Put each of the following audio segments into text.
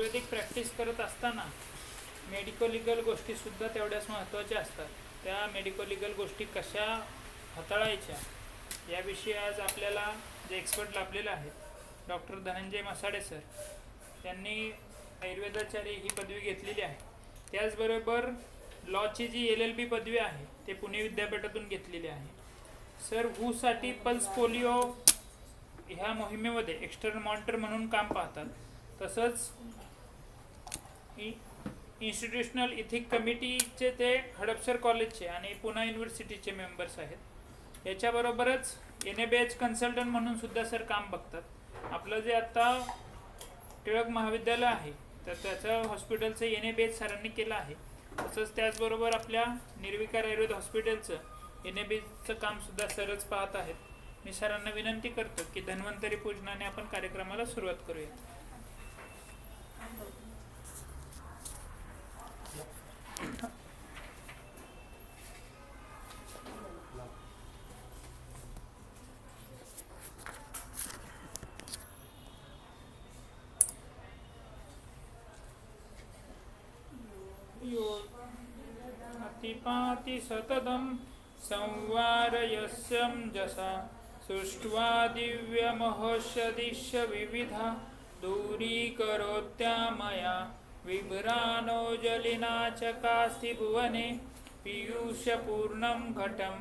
आयुर्वेदिक practice करत असताना medico legal गोष्टीसुद्धा तेवढ्याच महत्त्वाच्या असतात. त्या मेडिको लिगल गोष्टी कशा हाताळायच्या याविषयी आज आपल्याला जे एक्सपर्ट लाभलेले आहेत डॉक्टर धनंजय मसाडे सर यांनी आयुर्वेदाचार्य ही पदवी घेतलेली आहे. त्याचबरोबर लॉची जी LLB पदवी आहे ते पुणे विद्यापीठातून घेतलेली आहे. सर हूसाठी पल्स पोलिओ ह्या मोहिमेमध्ये एक्सटर्नल मॉनिटर म्हणून काम पाहतात. तसंच इन्स्टिट्यूशनल इथिक कमिटीचे ते हडपसर कॉलेजचे आणि पुणे युनिव्हर्सिटीचे मेंबर्स आहेत. याच्याबरोबरच NABH कन्सल्टंट म्हणून सुद्धा सर काम बघतात. आपलं जे आत्ता टिळक महाविद्यालय आहे तर त्याचं हॉस्पिटलचं NABH सरांनी केलं आहे. तसंच त्याचबरोबर आपल्या निर्विकार आयुर्वेद हॉस्पिटलचं NABHचं कामसुद्धा सरच पाहत आहेत. मी सरांना विनंती करतो की धन्वंतरी पूजनाने आपण कार्यक्रमाला सुरुवात करूया. अतिपाति सततं संवारयस्यं जसा सृष्ट्वा दिव्यमहोषधिश्य विविधा दूरीकरोत्या मया विभ्राणोजलिना चकास्ति भुवने पीयूषपूर्णं घटं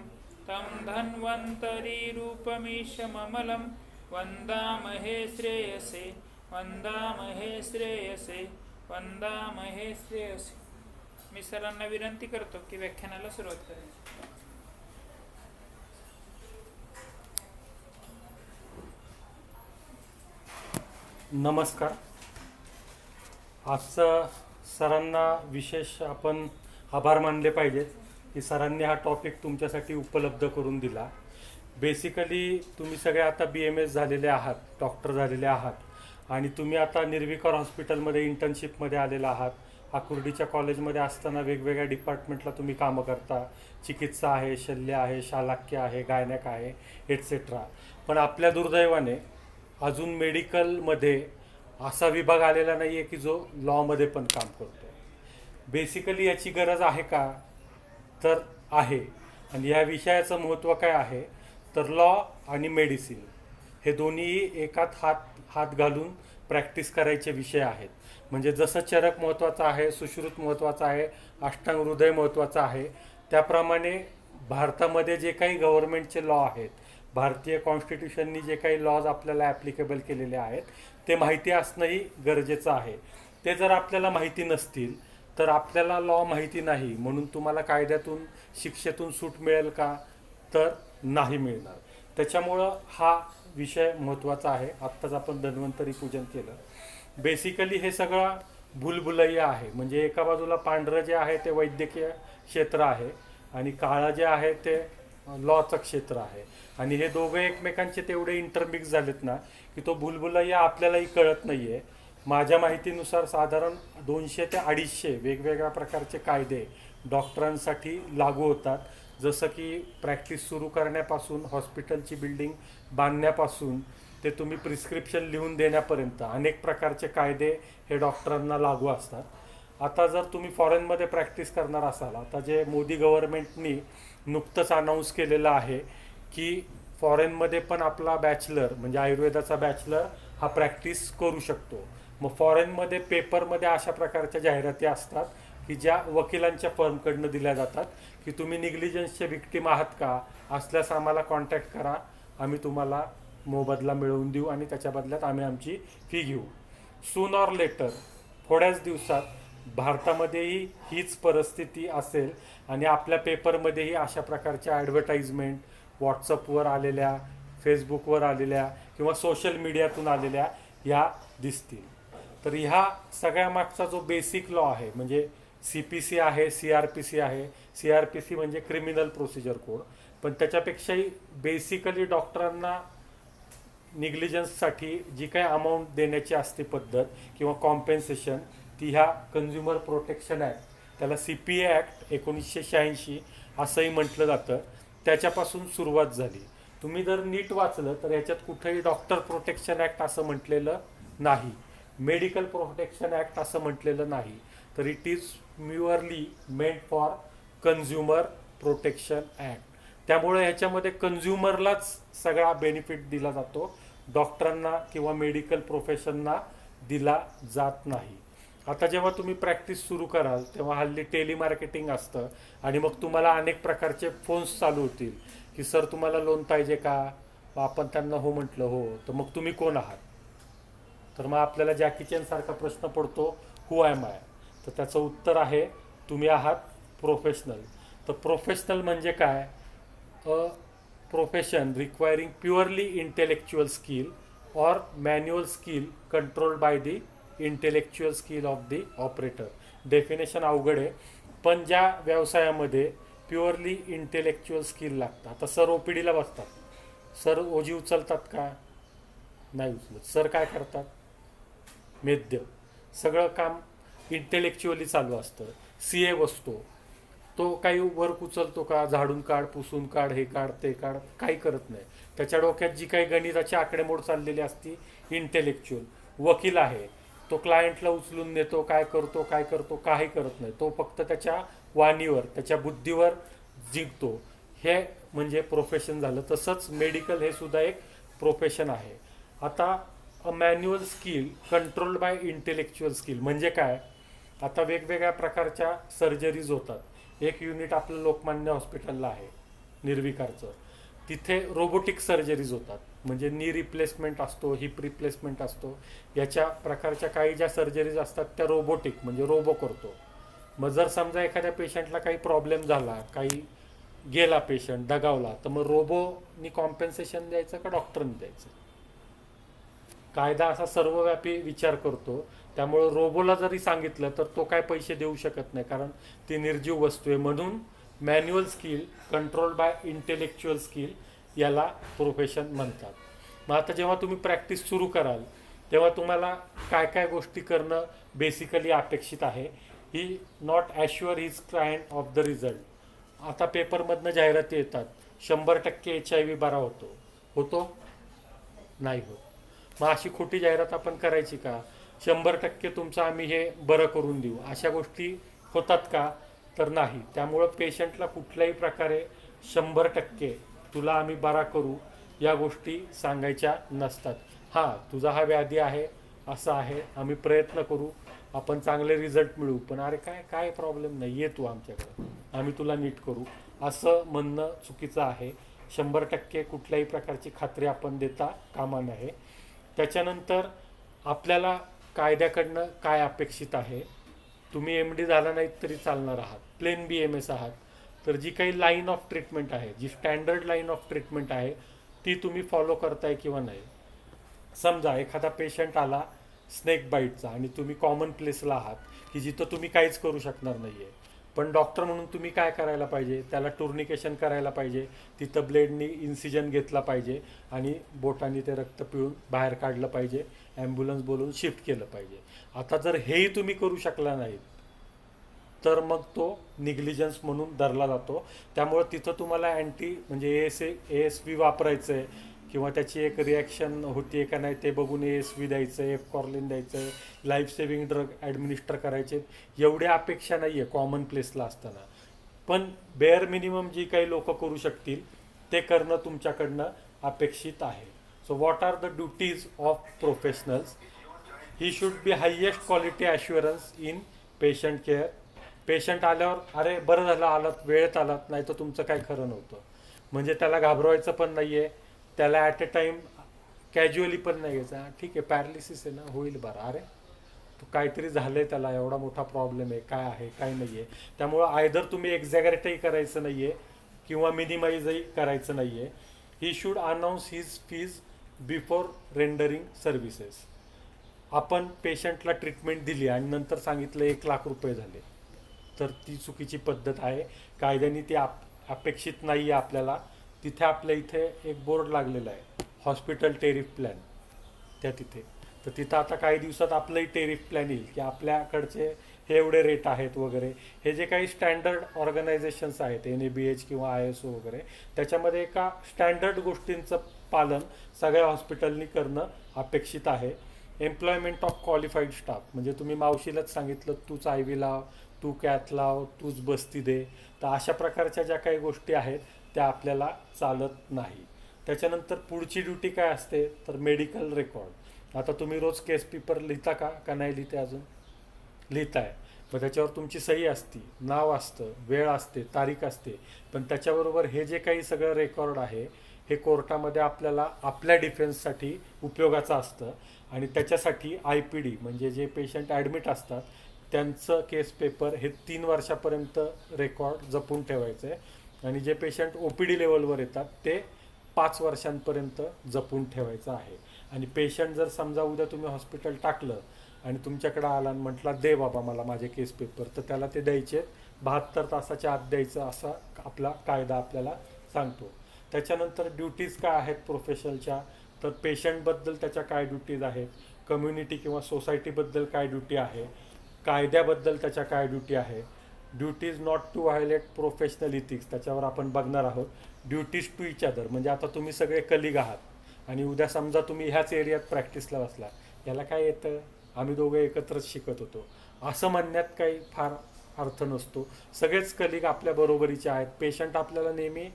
तं धन्वन्तरीरूपमीशममलं वन्दामहे श्रेयसे वन्दामहे श्रेयसे वन्दामहे श्रेयसे. मी सरांना विनंती करतो की व्याख्यानाला सुरुवात करायची. नमस्कार. आजचं सरांना विशेष आपण आभार मानले पाहिजेत की सरांनी हा टॉपिक तुमच्यासाठी उपलब्ध करून दिला. बेसिकली तुम्ही सगळे आता BMS झालेले आहात, डॉक्टर झालेले आहात आणि तुम्ही आता निर्विकार हॉस्पिटलमध्ये इंटर्नशिपमध्ये आलेला आहात. आकुर्डीच्या कॉलेजमध्ये असताना वेगवेगळ्या डिपार्टमेंटला तुम्ही कामं करता. चिकित्सा आहे, शल्य आहे, शालाक्य आहे, गायनॅक आहे, एटसेट्रा. पण आपल्या दुर्दैवाने अजून मेडिकलमध्ये असा विभाग आलेला नाही आहे की जो लॉमध्ये पण काम करतो. बेसिकली याची गरज आहे का? तर आहे. आणि ह्या विषयाचं महत्त्व काय आहे तर लॉ आणि मेडिसिन हे दोन्ही एकात हात घालून प्रॅक्टिस करायचे विषय आहेत. म्हणजे जसं चरक महत्त्वाचं आहे, सुश्रुत महत्त्वाचं आहे, अष्टांग हृदय महत्त्वाचं आहे, त्याप्रमाणे भारतामध्ये जे काही गव्हर्नमेंटचे लॉ आहेत, भारतीय कॉन्स्टिट्यूशननी जे काही लॉज आपल्याला ॲप्लिकेबल केलेले आहेत ते माहिती असणंही गरजेचं आहे. ते जर आपल्याला माहिती नसतील तर आपल्याला लॉ माहिती नाही म्हणून तुम्हाला कायद्यातून शिक्षेतून सूट मिळेल का? तर नाही मिळणार. त्याच्यामुळं हा विषय महत्त्वाचा आहे. आत्ताच आपण धन्वंतरी पूजन केलं. बेसिकली हे सगळं भूलभुलैया आहे. म्हणजे एका बाजूला पांढरं जे आहे ते वैद्यकीय क्षेत्र आहे आणि काळं जे आहे ते लॉचं क्षेत्र आहे. आणि हे दोघं एकमेकांचे तेवढे इंटरमिक्स झालेत ना की तो भूलभुलैया आपल्यालाही कळत नाही आहे. माझ्या माहितीनुसार साधारण 200 ते 250 वेगवेगळ्या प्रकारचे कायदे डॉक्टरांसाठी लागू होतात. जसं की प्रॅक्टिस सुरू करण्यापासून, हॉस्पिटलची बिल्डिंग बांधण्यापासून ते तुम्ही प्रिस्क्रिप्शन लिहून देण्यापर्यंत अनेक प्रकारचे कायदे हे डॉक्टरांना लागू असतात. आता जर तुम्ही फॉरेनमध्ये प्रॅक्टिस करणार असाल, आता जे मोदी गव्हर्नमेंटनी नुकतंच अनाऊन्स केलेलं आहे की फॉरेनमध्ये पण आपला बॅचलर म्हणजे आयुर्वेदाचा बॅचलर हा प्रॅक्टिस करू शकतो. मग फॉरेनमध्ये पेपरमध्ये अशा प्रकारच्या जाहिराती असतात की ज्या वकिलांच्या फर्मकडनं दिल्या जातात की तुम्ही निग्लिजन्सचे विक्टीम आहात का? असल्यास आम्हाला कॉन्टॅक्ट करा, आम्ही तुम्हाला मोबदला मिळवून देऊ आणि त्याच्या बदल्यात आम्ही आमची फी घेऊ. सून ऑर लेटर थोड्याच दिवसात भारतामध्येही हीच परिस्थिती असेल आणि आपल्या पेपरमध्येही अशा प्रकारच्या ॲडव्हर्टाईजमेंट व्हॉट्सअपवर आलेल्या, फेसबुकवर आलेल्या किंवा सोशल मीडियातून आलेल्या ह्या दिसतील. तर ह्या सगळ्यामागचा जो बेसिक लॉ आहे म्हणजे CPC आहे, CRPC आहे. CRPC म्हणजे क्रिमिनल प्रोसिजर कोड. पण त्याच्यापेक्षाही बेसिकली डॉक्टरांना निग्लिजन्ससाठी जी काही अमाऊंट देण्याची असते पद्धत किंवा कॉम्पेन्सेशन ती ह्या कन्झ्युमर प्रोटेक्शन ॲक्ट, त्याला CPA ॲक्ट 1986 असंही म्हटलं जातं, त्याच्यापासून सुरुवात झाली. तुम्ही जर नीट वाचलं तर याच्यात कुठेही डॉक्टर प्रोटेक्शन ॲक्ट असं म्हटलेलं नाही. मेडिकल प्रोटेक्शन ॲक्ट असं म्हटलेलं नाही, तर it is म्युअरली meant for consumer protection act. त्यामुळे ह्याच्यामध्ये कन्झ्युमरलाच सगळा बेनिफिट दिला जातो, डॉक्टरांना किंवा मेडिकल प्रोफेशनना दिला जात नाही. आता जेव्हा तुम्ही प्रॅक्टिस सुरू कराल तेव्हा हल्ली टेलिमार्केटिंग असतं आणि मग तुम्हाला अनेक प्रकारचे फोन्स चालू होतील की सर तुम्हाला लोन पाहिजे का. आपण त्यांना हो म्हटलं हो, तर मग तुम्ही कोण आहात. तर मग आपल्याला जॅकी चॅन सारखा प्रश्न पडतो, हु ॲम आय. तर त्याचं उत्तर आहे तुम्ही आहात प्रोफेशनल. तर प्रोफेशनल म्हणजे काय, a profession requiring purely intellectual skill or manual skill controlled by the intellectual skill of the operator. Definition अवघड आहे, पण ज्या व्यवसायामध्ये प्युअरली इंटेलेक्च्युअल स्किल लागतं. आता सर OPDला बसतात, सर ओजी उचलतात का, नाही उचलत. सर काय करतात, मेद्य, सगळं काम इंटेलेक्च्युअली चालू असतं. CA बसतो, तो काही वर्क उचलतो का, झाडून काढ, पुसून काढ, हे काढ, ते काढ, काही करत नाही. त्याच्या डोक्यात जी काही गणिताची आकडेमोड चाललेली असती इंटेलेक्च्युअल. वकील आहे, तो क्लायंटला उचलून नेतो, काय करतो काही करत नाही. तो फक्त त्याच्या वाणीवर, त्याच्या बुद्धीवर जिंकतो. हे म्हणजे प्रोफेशन झालं. तसंच मेडिकल हे सुद्धा एक प्रोफेशन आहे. आता a manual skill controlled by intellectual skill म्हणजे काय, आता वेगवेगळ्या प्रकारच्या सर्जरीज होतात. एक युनिट आपलं लोकमान्य हॉस्पिटलला आहे निर्विकारचं, तिथे रोबोटिक सर्जरीज होतात. म्हणजे नी रिप्लेसमेंट असतो, हिप रिप्लेसमेंट असतो, याच्या प्रकारच्या काही ज्या सर्जरीज असतात त्या रोबोटिक म्हणजे रोबो करतो. मग जर समजा एखाद्या पेशंटला काही प्रॉब्लेम झाला, काही गेला पेशंट, दगावला, तर मग रोबोनी कॉम्पेन्सेशन द्यायचं का डॉक्टरने द्यायचं. कायदा असा सर्वव्यापी विचार करतो. त्यामुळं रोबोला जरी सांगितलं तर तो काय पैसे देऊ शकत नाही, कारण ती निर्जीव वस्तू आहे. म्हणून manual skill controlled by intellectual skill याला प्रोफेशन म्हणतात. मग आता जेव्हा तुम्ही प्रॅक्टिस सुरू कराल तेव्हा तुम्हाला काय काय गोष्टी करणं बेसिकली अपेक्षित आहे. He not assure his client of the result. आता पेपरमधनं जाहिराती येतात, 100% HIV बरा होतो नाही होत. मग अशी खोटी जाहिरात आपण करायची का, 100% तुमचं आम्ही हे बरं करून देऊ, अशा गोष्टी होतात का, तर नाही. त्यामुळं पेशंटला कुठल्याही प्रकारे 100% तुला आम्ही बरा करू या गोष्टी सांगायच्या नसतात. हां, तुझा हा व्याधी आहे, असं आहे, आम्ही प्रयत्न करू, आपण चांगले रिझल्ट मिळवू, पण अरे काय प्रॉब्लेम नाही, ये तू आमच्याकडं, आम्ही तुला नीट करू, असं म्हणणं चुकीचं आहे. 100% कुठल्याही प्रकारची खात्री आपण देता कामा नये. त्याच्यानंतर आपल्याला कायद्याकडनं काय अपेक्षित आहे. तुम्ही MD झाला नाहीत तरी चालणार आहात, प्लेन BMS आहात, तर जी काही लाईन ऑफ ट्रीटमेंट आहे, जी स्टँडर्ड लाईन ऑफ ट्रीटमेंट आहे, ती तुम्ही फॉलो करताय किंवा नाही. समजा एखादा पेशंट आला स्नेक बाईटचा आणि तुम्ही कॉमन प्लेसला आहात की जिथं तुम्ही काहीच करू शकणार नाही आहे, पण डॉक्टर म्हणून तुम्ही काय करायला पाहिजे, त्याला टुर्निकेशन करायला पाहिजे, तिथं ब्लेडनी इन्सिजन घेतला पाहिजे आणि बोटांनी ते रक्त पिळून बाहेर काढलं पाहिजे, ॲम्ब्युलन्स बोलवून शिफ्ट केलं पाहिजे. आता जर हेही तुम्ही करू शकला नाहीत तर मग तो निग्लिजन्स म्हणून धरला जातो. त्यामुळं तिथं तुम्हाला म्हणजे ASV वापरायचं आहे किंवा त्याची एक रिॲक्शन होती का नाही ते बघून ASV द्यायचं आहे, एफकॉर्लिन द्यायचं आहे, लाईफ सेविंग ड्रग ॲडमिनिस्टर करायचे, एवढ्या अपेक्षा नाही आहे कॉमन प्लेसला असताना. पण बेअर मिनिमम जी काही लोक करू शकतील ते करणं तुमच्याकडनं अपेक्षित आहे. So what are the duties of professionals. He should be highest quality assurance in patient care. Patient आल्यावर अरे बरं झालं आलात, वेळेत आलात, नाही तर तुमचं काय खरं नव्हतं, म्हणजे त्याला घाबरवायचं पण नाही आहे, त्याला ॲट अ टाईम कॅज्युअली पण नाही घ्यायचा. ठीक आहे, पॅरालिसिस आहे ना, होईल बरं, अरे तो काहीतरी झालं आहे, त्याला एवढा मोठा प्रॉब्लेम आहे, काय आहे काय नाही आहे. त्यामुळं आयदर तुम्ही एक्झॅगरेटही करायचं नाही आहे किंवा मिनिमाइजही करायचं नाही आहे. He should announce his fees before rendering services. आपण पेशंटला ट्रीटमेंट दिली आणि नंतर सांगितलं 1,00,000 रुपये झाले, तर ती चुकीची पद्धत आहे. कायद्याने ती अपेक्षित नाही आहे आपल्याला. तिथे आपल्या इथे एक बोर्ड लागलेला आहे, हॉस्पिटल टेरिफ प्लॅन, त्या तिथे. तर तिथं आता काही दिवसात आपलंही टेरिफ प्लॅन येईल की आपल्याकडचे हे एवढे रेट आहेत वगैरे. हे जे काही स्टँडर्ड ऑर्गनायझेशन्स आहेत, NABH किंवा ISO वगैरे, त्याच्यामध्ये एका स्टँडर्ड गोष्टींचं पालन सगळ्या हॉस्पिटलनी करणं अपेक्षित आहे. एम्प्लॉयमेंट ऑफ क्वालिफाईड स्टाफ, म्हणजे तुम्ही मावशीलाच सांगितलं तूच आयवी लाव, तू कॅथ लाव, तूच बस्ती दे, तर अशा प्रकारच्या ज्या काही गोष्टी आहेत त्या आपल्याला चालत नाही. त्याच्यानंतर पुढची ड्युटी काय असते तर मेडिकल रेकॉर्ड. आता तुम्ही रोज केस पेपर लिहिता का नाही लिहिते अजून? लिहिताय. मग त्याच्यावर तुमची सही असती, नाव असतं, वेळ असते, तारीख असते, पण त्याच्याबरोबर हे जे काही सगळं रेकॉर्ड आहे हे कोर्टामध्ये आपल्याला आपल्या डिफेन्ससाठी उपयोगाचं असतं. आणि त्याच्यासाठी IPD म्हणजे जे पेशंट ॲडमिट असतात त्यांचं केस पेपर हे 3 वर्षापर्यंत रेकॉर्ड जपून ठेवायचं आहे. आणि जे पेशंट OPD लेवलवर येतात ते 5 वर्षांपर्यंत जपून ठेवायचं आहे. आणि पेशंट जर समजा उद्या तुम्ही हॉस्पिटल टाकलं आणि तुमच्याकडे आला आणि म्हटला दे बाबा मला माझे केस पेपर, तर त्याला ते द्यायचे 72 तासाच्या आत द्यायचं असा आपला कायदा आपल्याला सांगतो. त्याच्यानंतर ड्युटीज काय आहेत प्रोफेशनलच्या, तर पेशंटबद्दल त्याच्या काय ड्युटीज आहेत, कम्युनिटी किंवा सोसायटीबद्दल काय ड्युटी आहे, कायद्याबद्दल त्याच्या काय ड्युटी आहे, duties not to violate professional ethics त्याच्यावर आपण बघणार आहोत. ड्युटीज टू इच अदर म्हणजे आता तुम्ही सगळे कलिग आहात आणि उद्या समजा तुम्ही ह्याच एरियात प्रॅक्टिसला बसला, याला काय येतं, आम्ही दोघे एकत्रच शिकत होतो, असं म्हणण्यात काही फार अर्थ नसतो. सगळेच कलिग आपल्या बरोबरीचे आहेत. पेशंट आपल्याला नेहमी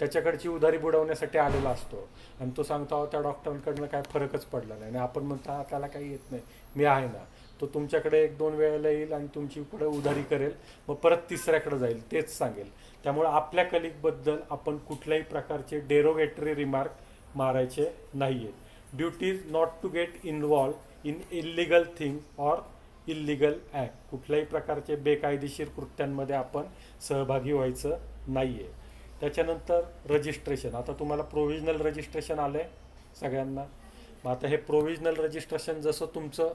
त्याच्याकडची उधारी बुडवण्यासाठी आलेला असतो आणि तो सांगतो अहो त्या डॉक्टरांकडनं काय फरकच पडला नाही, आणि आपण म्हणतो त्याला काही येत नाही, मी आहे ना. तो तुमच्याकडे 1-2 वेळेला येईल आणि तुमची पुढे उधारी करेल, मग परत तिसऱ्याकडे जाईल, तेच सांगेल. त्यामुळे आपल्या कलिगबद्दल आपण कुठल्याही प्रकारचे डेरोगेटरी रिमार्क मारायचे नाही आहेत. Duties not to get involve in illegal thing or illegal act, कुठल्याही प्रकारचे बेकायदेशीर कृत्यांमध्ये आपण सहभागी व्हायचं नाही आहे. त्याच्यानंतर रजिस्ट्रेशन. आता तुम्हाला प्रोव्हिजनल रजिस्ट्रेशन आलं आहे सगळ्यांना. मग आता हे प्रोव्हिजनल रजिस्ट्रेशन जसं तुमचं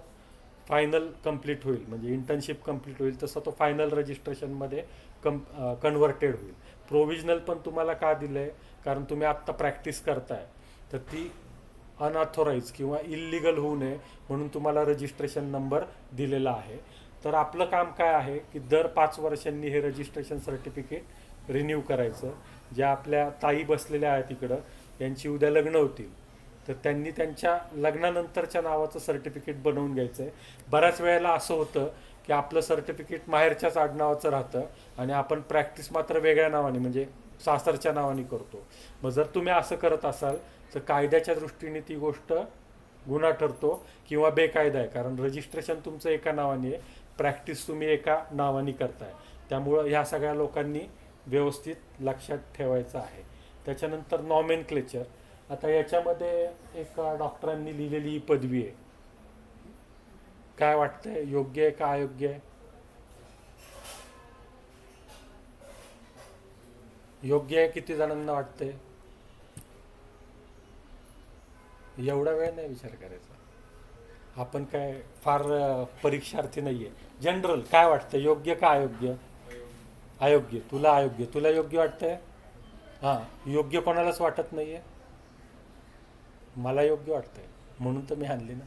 फायनल कंप्लीट होईल म्हणजे इंटर्नशिप कंप्लीट होईल तसं तो फायनल रजिस्ट्रेशनमध्ये कन्व्हर्टेड होईल. प्रोव्हिजनल पण तुम्हाला का दिलं आहे, कारण तुम्ही आत्ता प्रॅक्टिस करताय, तर ती अनऑथोराईज किंवा इल्लिगल होऊ नये म्हणून तुम्हाला रजिस्ट्रेशन नंबर दिलेला आहे. तर आपलं काम काय आहे की दर 5 वर्षांनी हे रजिस्ट्रेशन सर्टिफिकेट रिन्यू करायचं. ज्या आपल्या ताई बसलेल्या आहेत इकडं, यांची उद्या लग्न होतील, तर त्यांनी त्यांच्या लग्नानंतरच्या नावाचं सर्टिफिकेट बनवून घ्यायचं आहे. बऱ्याच वेळेला असं होतं की आपलं सर्टिफिकेट माहेरच्याच आडनावाचं राहतं आणि आपण प्रॅक्टिस मात्र वेगळ्या नावाने म्हणजे सासरच्या नावाने करतो. मग जर तुम्ही असं करत असाल तर कायद्याच्या दृष्टीने ती गोष्ट गुन्हा ठरतो किंवा बेकायदा आहे, कारण रजिस्ट्रेशन तुमचं एका नावाने आहे, प्रॅक्टिस तुम्ही एका नावाने करताय. त्यामुळं ह्या सगळ्या लोकांनी व्यवस्थित लक्षात ठेवायचं आहे. त्याच्यानंतर नॉमेनक्लेचर. आता याच्यामध्ये एक डॉक्टरांनी लिहिलेली ही पदवी आहे, काय वाटतंय योग्य आहे का अयोग्य आहे? योग्य आहे किती जणांना वाटतंय? एवढा वेळ नाही विचार करायचा, आपण काय फार परीक्षार्थी नाही आहे. जनरल काय वाटतं योग्य का अयोग्य? अयोग्य. तुला अयोग्य, तुला योग्य वाटतंय? हां, योग्य कोणालाच वाटत नाही आहे. मला योग्य वाटतंय म्हणून तर मी आणली ना.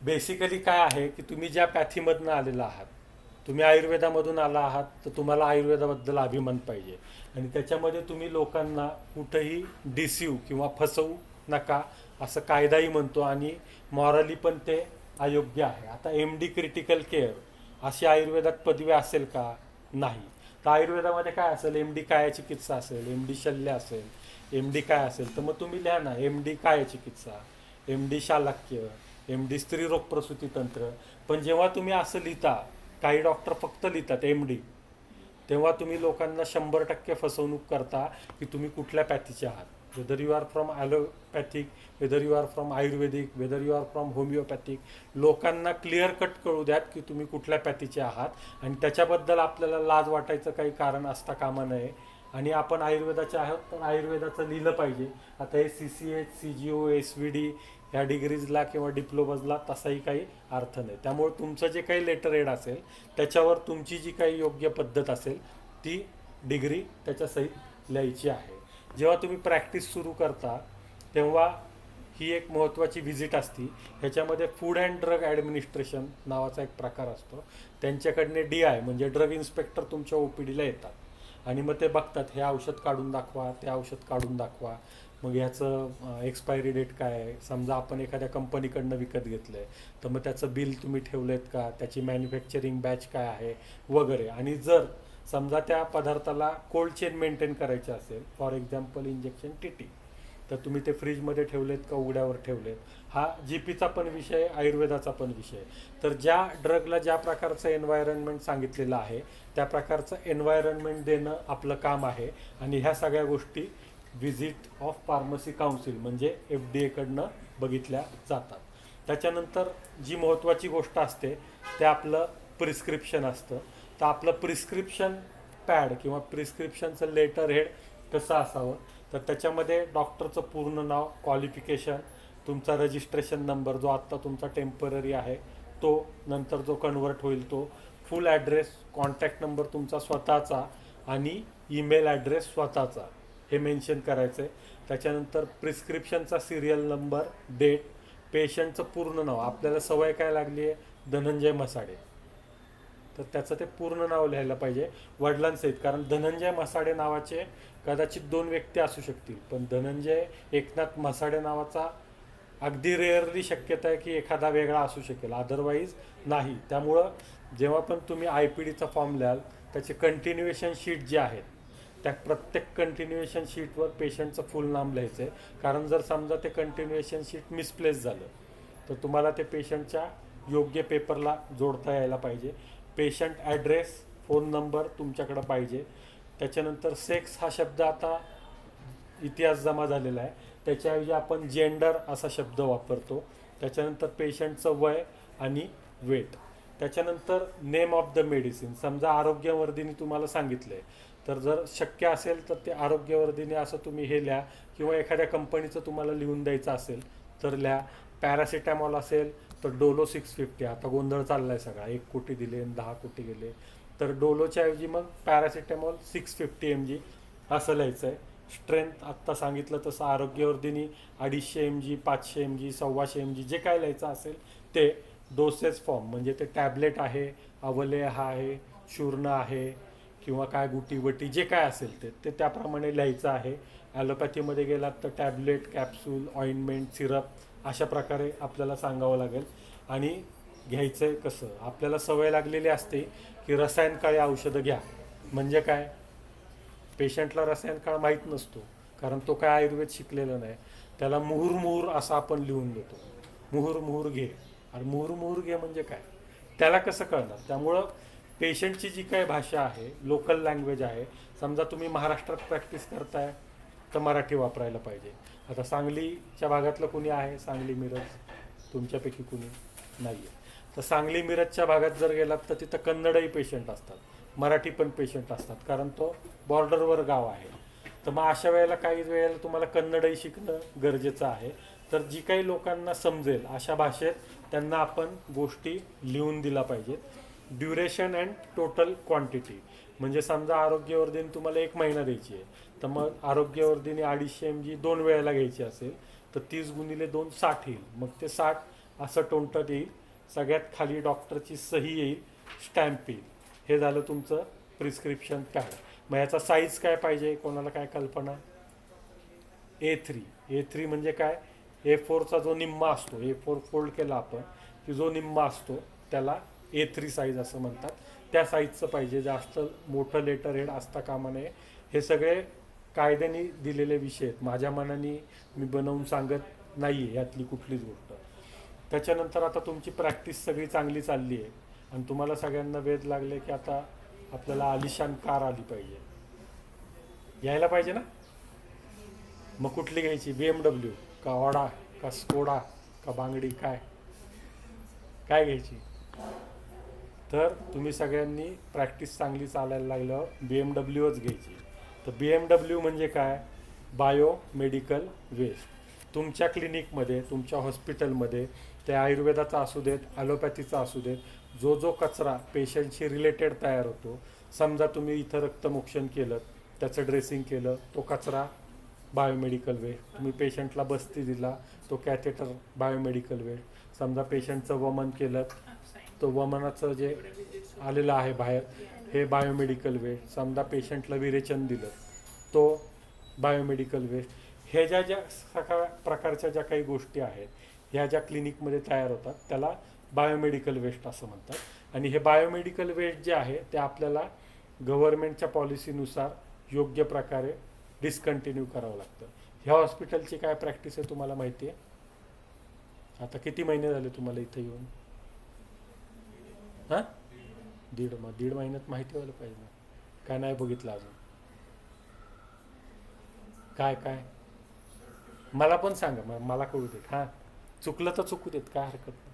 बेसिकली काय आहे की तुम्ही ज्या पॅथीमधनं आलेला आहात, तुम्ही आयुर्वेदामधून आला आहात, तर तुम्हाला आयुर्वेदाबद्दल अभिमान पाहिजे आणि त्याच्यामध्ये तुम्ही लोकांना कुठंही डिसिव्ह किंवा फसवू नका असं कायदाही म्हणतो आणि मॉरली पण ते अयोग्य आहे. आता MD क्रिटिकल केअर अशी आयुर्वेदात पदवी असेल का? नाही. तर आयुर्वेदामध्ये काय असेल? MD काय चिकित्सा असेल, MD शल्य असेल, MD काय असेल, तर मग तुम्ही लिहा ना MD काय चिकित्सा, MD शालाक्य, MD स्त्रीरोग प्रसूती तंत्र. पण जेव्हा तुम्ही असं लिहिता, काही डॉक्टर फक्त लिहितात MD, तेव्हा तुम्ही लोकांना 100% फसवणूक करता की तुम्ही कुठल्या पॅथीचे आहात. Whether you are from allopathic, whether you are from ayurvedic, whether you are from homeopathic. लोकांना क्लिअर कट कळू द्यात की तुम्ही कुठल्या पॅथीचे आहात आणि त्याच्याबद्दल आपल्याला लाज वाटायचं काही कारण असता कामा नये. आणि आपण आयुर्वेदाचे आहोत तर आयुर्वेदाचं लिहिलं पाहिजे. आता हे CCH, CGO, SVD ह्या डिग्रीजला किंवा डिप्लोमाजला तसाही काही अर्थ नाही. त्यामुळे तुमचं जे काही लेटर एड असेल त्याच्यावर तुमची जी काही योग्य पद्धत असेल ती डिग्री त्याच्यासहित लिहायची आहे. जेव्हा तुम्ही प्रॅक्टिस सुरू करता तेव्हा ही एक महत्त्वाची व्हिजिट असती. ह्याच्यामध्ये फूड अँड ड्रग ॲडमिनिस्ट्रेशन नावाचा एक प्रकार असतो. त्यांच्याकडने DI म्हणजे ड्रग इन्स्पेक्टर तुमच्या OPDला येतात आणि मग ते बघतात हे औषध काढून दाखवा, ते औषध काढून दाखवा. मग ह्याचं एक्सपायरी डेट काय आहे, समजा आपण एखाद्या कंपनीकडनं विकत घेतलं आहे तर मग त्याचं बिल तुम्ही ठेवलेत का, त्याची मॅन्युफॅक्चरिंग बॅच काय आहे वगैरे. आणि जर समजा त्या पदार्थाला कोल्ड चेन मेंटेन करायचे असेल, फॉर एक्झाम्पल इंजेक्शन टीटी, तर तुम्ही ते फ्रीजमध्ये ठेवलेत का उघड्यावर ठेवलेत, हा जीपीचा पण विषय, आयुर्वेदाचा पण विषय. तर ज्या ड्रगला ज्या प्रकारचं एन्व्हायरमेंट सांगितलेलं आहे त्या प्रकारचं एन्व्हायरमेंट देणं आपलं काम आहे. आणि ह्या सगळ्या गोष्टी व्हिजिट ऑफ फार्मसी काउन्सिल म्हणजे FDA कडनं बघितल्या जातात. त्याच्यानंतर जी महत्त्वाची गोष्ट असते ते आपलं प्रिस्क्रिप्शन असतं. तर आपलं प्रिस्क्रिप्शन पॅड किंवा प्रिस्क्रिप्शनचं लेटर हेड कसं असावं, तर त्याच्यामध्ये डॉक्टरचं पूर्ण नाव, क्वालिफिकेशन, तुमचा रजिस्ट्रेशन नंबर जो आत्ता तुमचा टेम्पररी आहे तो, नंतर जो कन्वर्ट होईल तो, फुल ॲड्रेस, कॉन्टॅक्ट नंबर तुमचा स्वतःचा आणि ईमेल ॲड्रेस स्वतःचा, हे मेन्शन करायचं आहे. त्याच्यानंतर प्रिस्क्रिप्शनचा सिरियल नंबर, डेट, पेशंटचं पूर्ण नाव. आपल्याला सवय काय लागली आहे, धनंजय मसाडे, तर त्याचं ते पूर्ण नाव लिहायला पाहिजे वडिलांसहित. कारण धनंजय मसाडे नावाचे कदाचित 2 व्यक्ती असू शकतील, पण धनंजय एकनाथ मसाडे नावाचा अगदी रेअरली शक्यता आहे की एखादा वेगळा असू शकेल, अदरवाईज नाही. त्यामुळं जेव्हा पण तुम्ही IPDचा फॉर्म लिहाल त्याचे कंटिन्युएशन शीट जे आहेत त्या प्रत्येक कंटिन्युएशन शीटवर पेशंटचं फुल नाम लिहायचं आहे. कारण जर समजा ते कंटिन्युएशन शीट मिसप्लेस झालं तर तुम्हाला ते पेशंटच्या योग्य पेपरला जोडता यायला पाहिजे. पेशंट ॲड्रेस, फोन नंबर तुमच्याकडं पाहिजे. त्याच्यानंतर सेक्स हा शब्द आता इतिहास जमा झालेला आहे, त्याच्याऐवजी आपण जेंडर असा शब्द वापरतो. त्याच्यानंतर पेशंटचं वय आणि वेट. त्याच्यानंतर नेम ऑफ द मेडिसिन. समजा आरोग्यवर्धिनी तुम्हाला सांगितलं आहे तर जर शक्य असेल तर ते आरोग्यवर्धिनी असं तुम्ही हे लिहा, किंवा एखाद्या कंपनीचं तुम्हाला लिहून द्यायचं असेल तर लिहा. पॅरासिटॅमॉल असेल तर डोलो 650. आता गोंधळ चालला आहे सगळा, 1 कोटी दिले आणि 10 कोटी गेले, तर डोलोच्या ऐवजी मग पॅरासिटॅमॉल 650 mg असं लिहायचं आहे. स्ट्रेंथ आत्ता सांगितलं तसं आरोग्यवर्धिनी 250 mg, 500 mg, 125 mg जे काय लिहायचं असेल ते. डोसेस फॉर्म म्हणजे ते टॅबलेट आहे, अवलेह आहे, चूर्ण आहे, किंवा काय गुटी वटी जे काय असेल ते त्याप्रमाणे लिहायचं आहे. ॲलोपॅथीमध्ये गेलात तर टॅबलेट, कॅप्सूल, ऑइंटमेंट, सिरप अशा प्रकारे आपल्याला सांगावं लागेल. आणि घ्यायचं आहे कसं, आपल्याला सवय लागलेली असते की रसायन काळी औषधं घ्या. म्हणजे काय, पेशंटला रसायन काळ माहीत नसतो कारण तो काय आयुर्वेद शिकलेला नाही. त्याला मुहुर्मुहुर असं आपण लिहून देतो, मुहुर्मुहुर घे. आणि मुहुर्मुहुर घे म्हणजे काय त्याला कसं कळणार. त्यामुळं पेशंटची जी काही भाषा आहे, लोकल लँग्वेज आहे, समजा तुम्ही महाराष्ट्रात प्रॅक्टिस करताय तर मराठी वापरायला पाहिजे. आता सांगलीच्या भागातलं कुणी आहे, सांगली मिरज, तुमच्यापैकी कुणी नाही आहे, तर सांगली मिरजच्या भागात जर गेलात तर तिथं कन्नडही पेशंट असतात, मराठी पण पेशंट असतात, कारण तो बॉर्डरवर गाव आहे. तर मग अशा वेळेला काही वेळेला तुम्हाला कन्नडही शिकणं गरजेचं आहे. तर जी काही लोकांना समजेल अशा भाषेत त्यांना आपण गोष्टी लिहून दिला पाहिजेत. Duration and total quantity. म्हणजे समजा आरोग्यवर्धिनी तुम्हाला 1 महिना द्यायची आहे, तर मग आरोग्यवर्धिनी 250 mg 2 वेळेला घ्यायची असेल तर 30 × 2 60 येईल. मग ते 60 असं टोंटत येईल, सगळ्यात खाली डॉक्टरची सही येईल, स्टॅम्प येईल. हे झालं तुमचं प्रिस्क्रिप्शन पॅड. मग याचा साईज काय पाहिजे, कोणाला काय कल्पना. A3 म्हणजे काय, A4चा जो निम्मा असतो, A4 फोल्ड केला आपण की जो निम्मा असतो त्याला A3 साईज असं म्हणतात. त्या साईजचं पाहिजे, जास्त मोठं लेटर हेड असता कामा नये. हे सगळे कायद्याने दिलेले विषय आहेत, माझ्या मनाने मी बनवून सांगत नाही आहे यातली कुठलीच गोष्ट. त्याच्यानंतर आता तुमची प्रॅक्टिस सगळी चांगली चालली आहे आणि तुम्हाला सगळ्यांना वेध लागले की आता आपल्याला आलिशान कार आली पाहिजे, यायला पाहिजे ना. मग कुठली घ्यायची, BMW का ऑडा का स्कोडा का बांगडी, काय घ्यायची. तर तुम्ही सगळ्यांनी प्रॅक्टिस चांगली चालायला लागल्यावर BMWच घ्यायची. तर BMW म्हणजे काय, बायो मेडिकल वेस्ट. तुमच्या क्लिनिकमध्ये, तुमच्या हॉस्पिटलमध्ये, ते आयुर्वेदाचा असू देत, ॲलोपॅथीचा असू देत, जो जो कचरा पेशंटशी रिलेटेड तयार होतो, समजा तुम्ही इथं रक्तमोक्षण केलं, त्याचं ड्रेसिंग केलं, तो कचरा बायोमेडिकल वेस्ट. तुम्ही पेशंटला बस्ती दिला, तो कॅथेटर बायोमेडिकल वेस्ट. समजा पेशंटचं वमन केलं, तो वमनाचं जे आलेलं आहे बाहेर, हे बायोमेडिकल वेस्ट. समजा पेशंटला विरेचन दिलं, तो बायोमेडिकल वेस्ट. हे ज्या सगळ्या प्रकारच्या ज्या काही गोष्टी आहेत ह्या ज्या क्लिनिकमध्ये तयार होतात त्याला बायोमेडिकल वेस्ट असं म्हणतात. आणि हे बायोमेडिकल वेस्ट जे आहे ते आपल्याला गव्हर्नमेंटच्या पॉलिसीनुसार योग्य प्रकारे डिस्कंटिन्यू करावं लागतं. ह्या हॉस्पिटलची काय प्रॅक्टिस आहे तुम्हाला माहिती आहे? आता किती महिने झाले तुम्हाला इथं येऊन? हां, दीड महिन्यात माहिती व्हायला पाहिजे ना. काय नाही बघितलं अजून? काय मला पण सांगा, मला कळू देत. हां, चुकलं तर चुकू देत, काय हरकत नाही.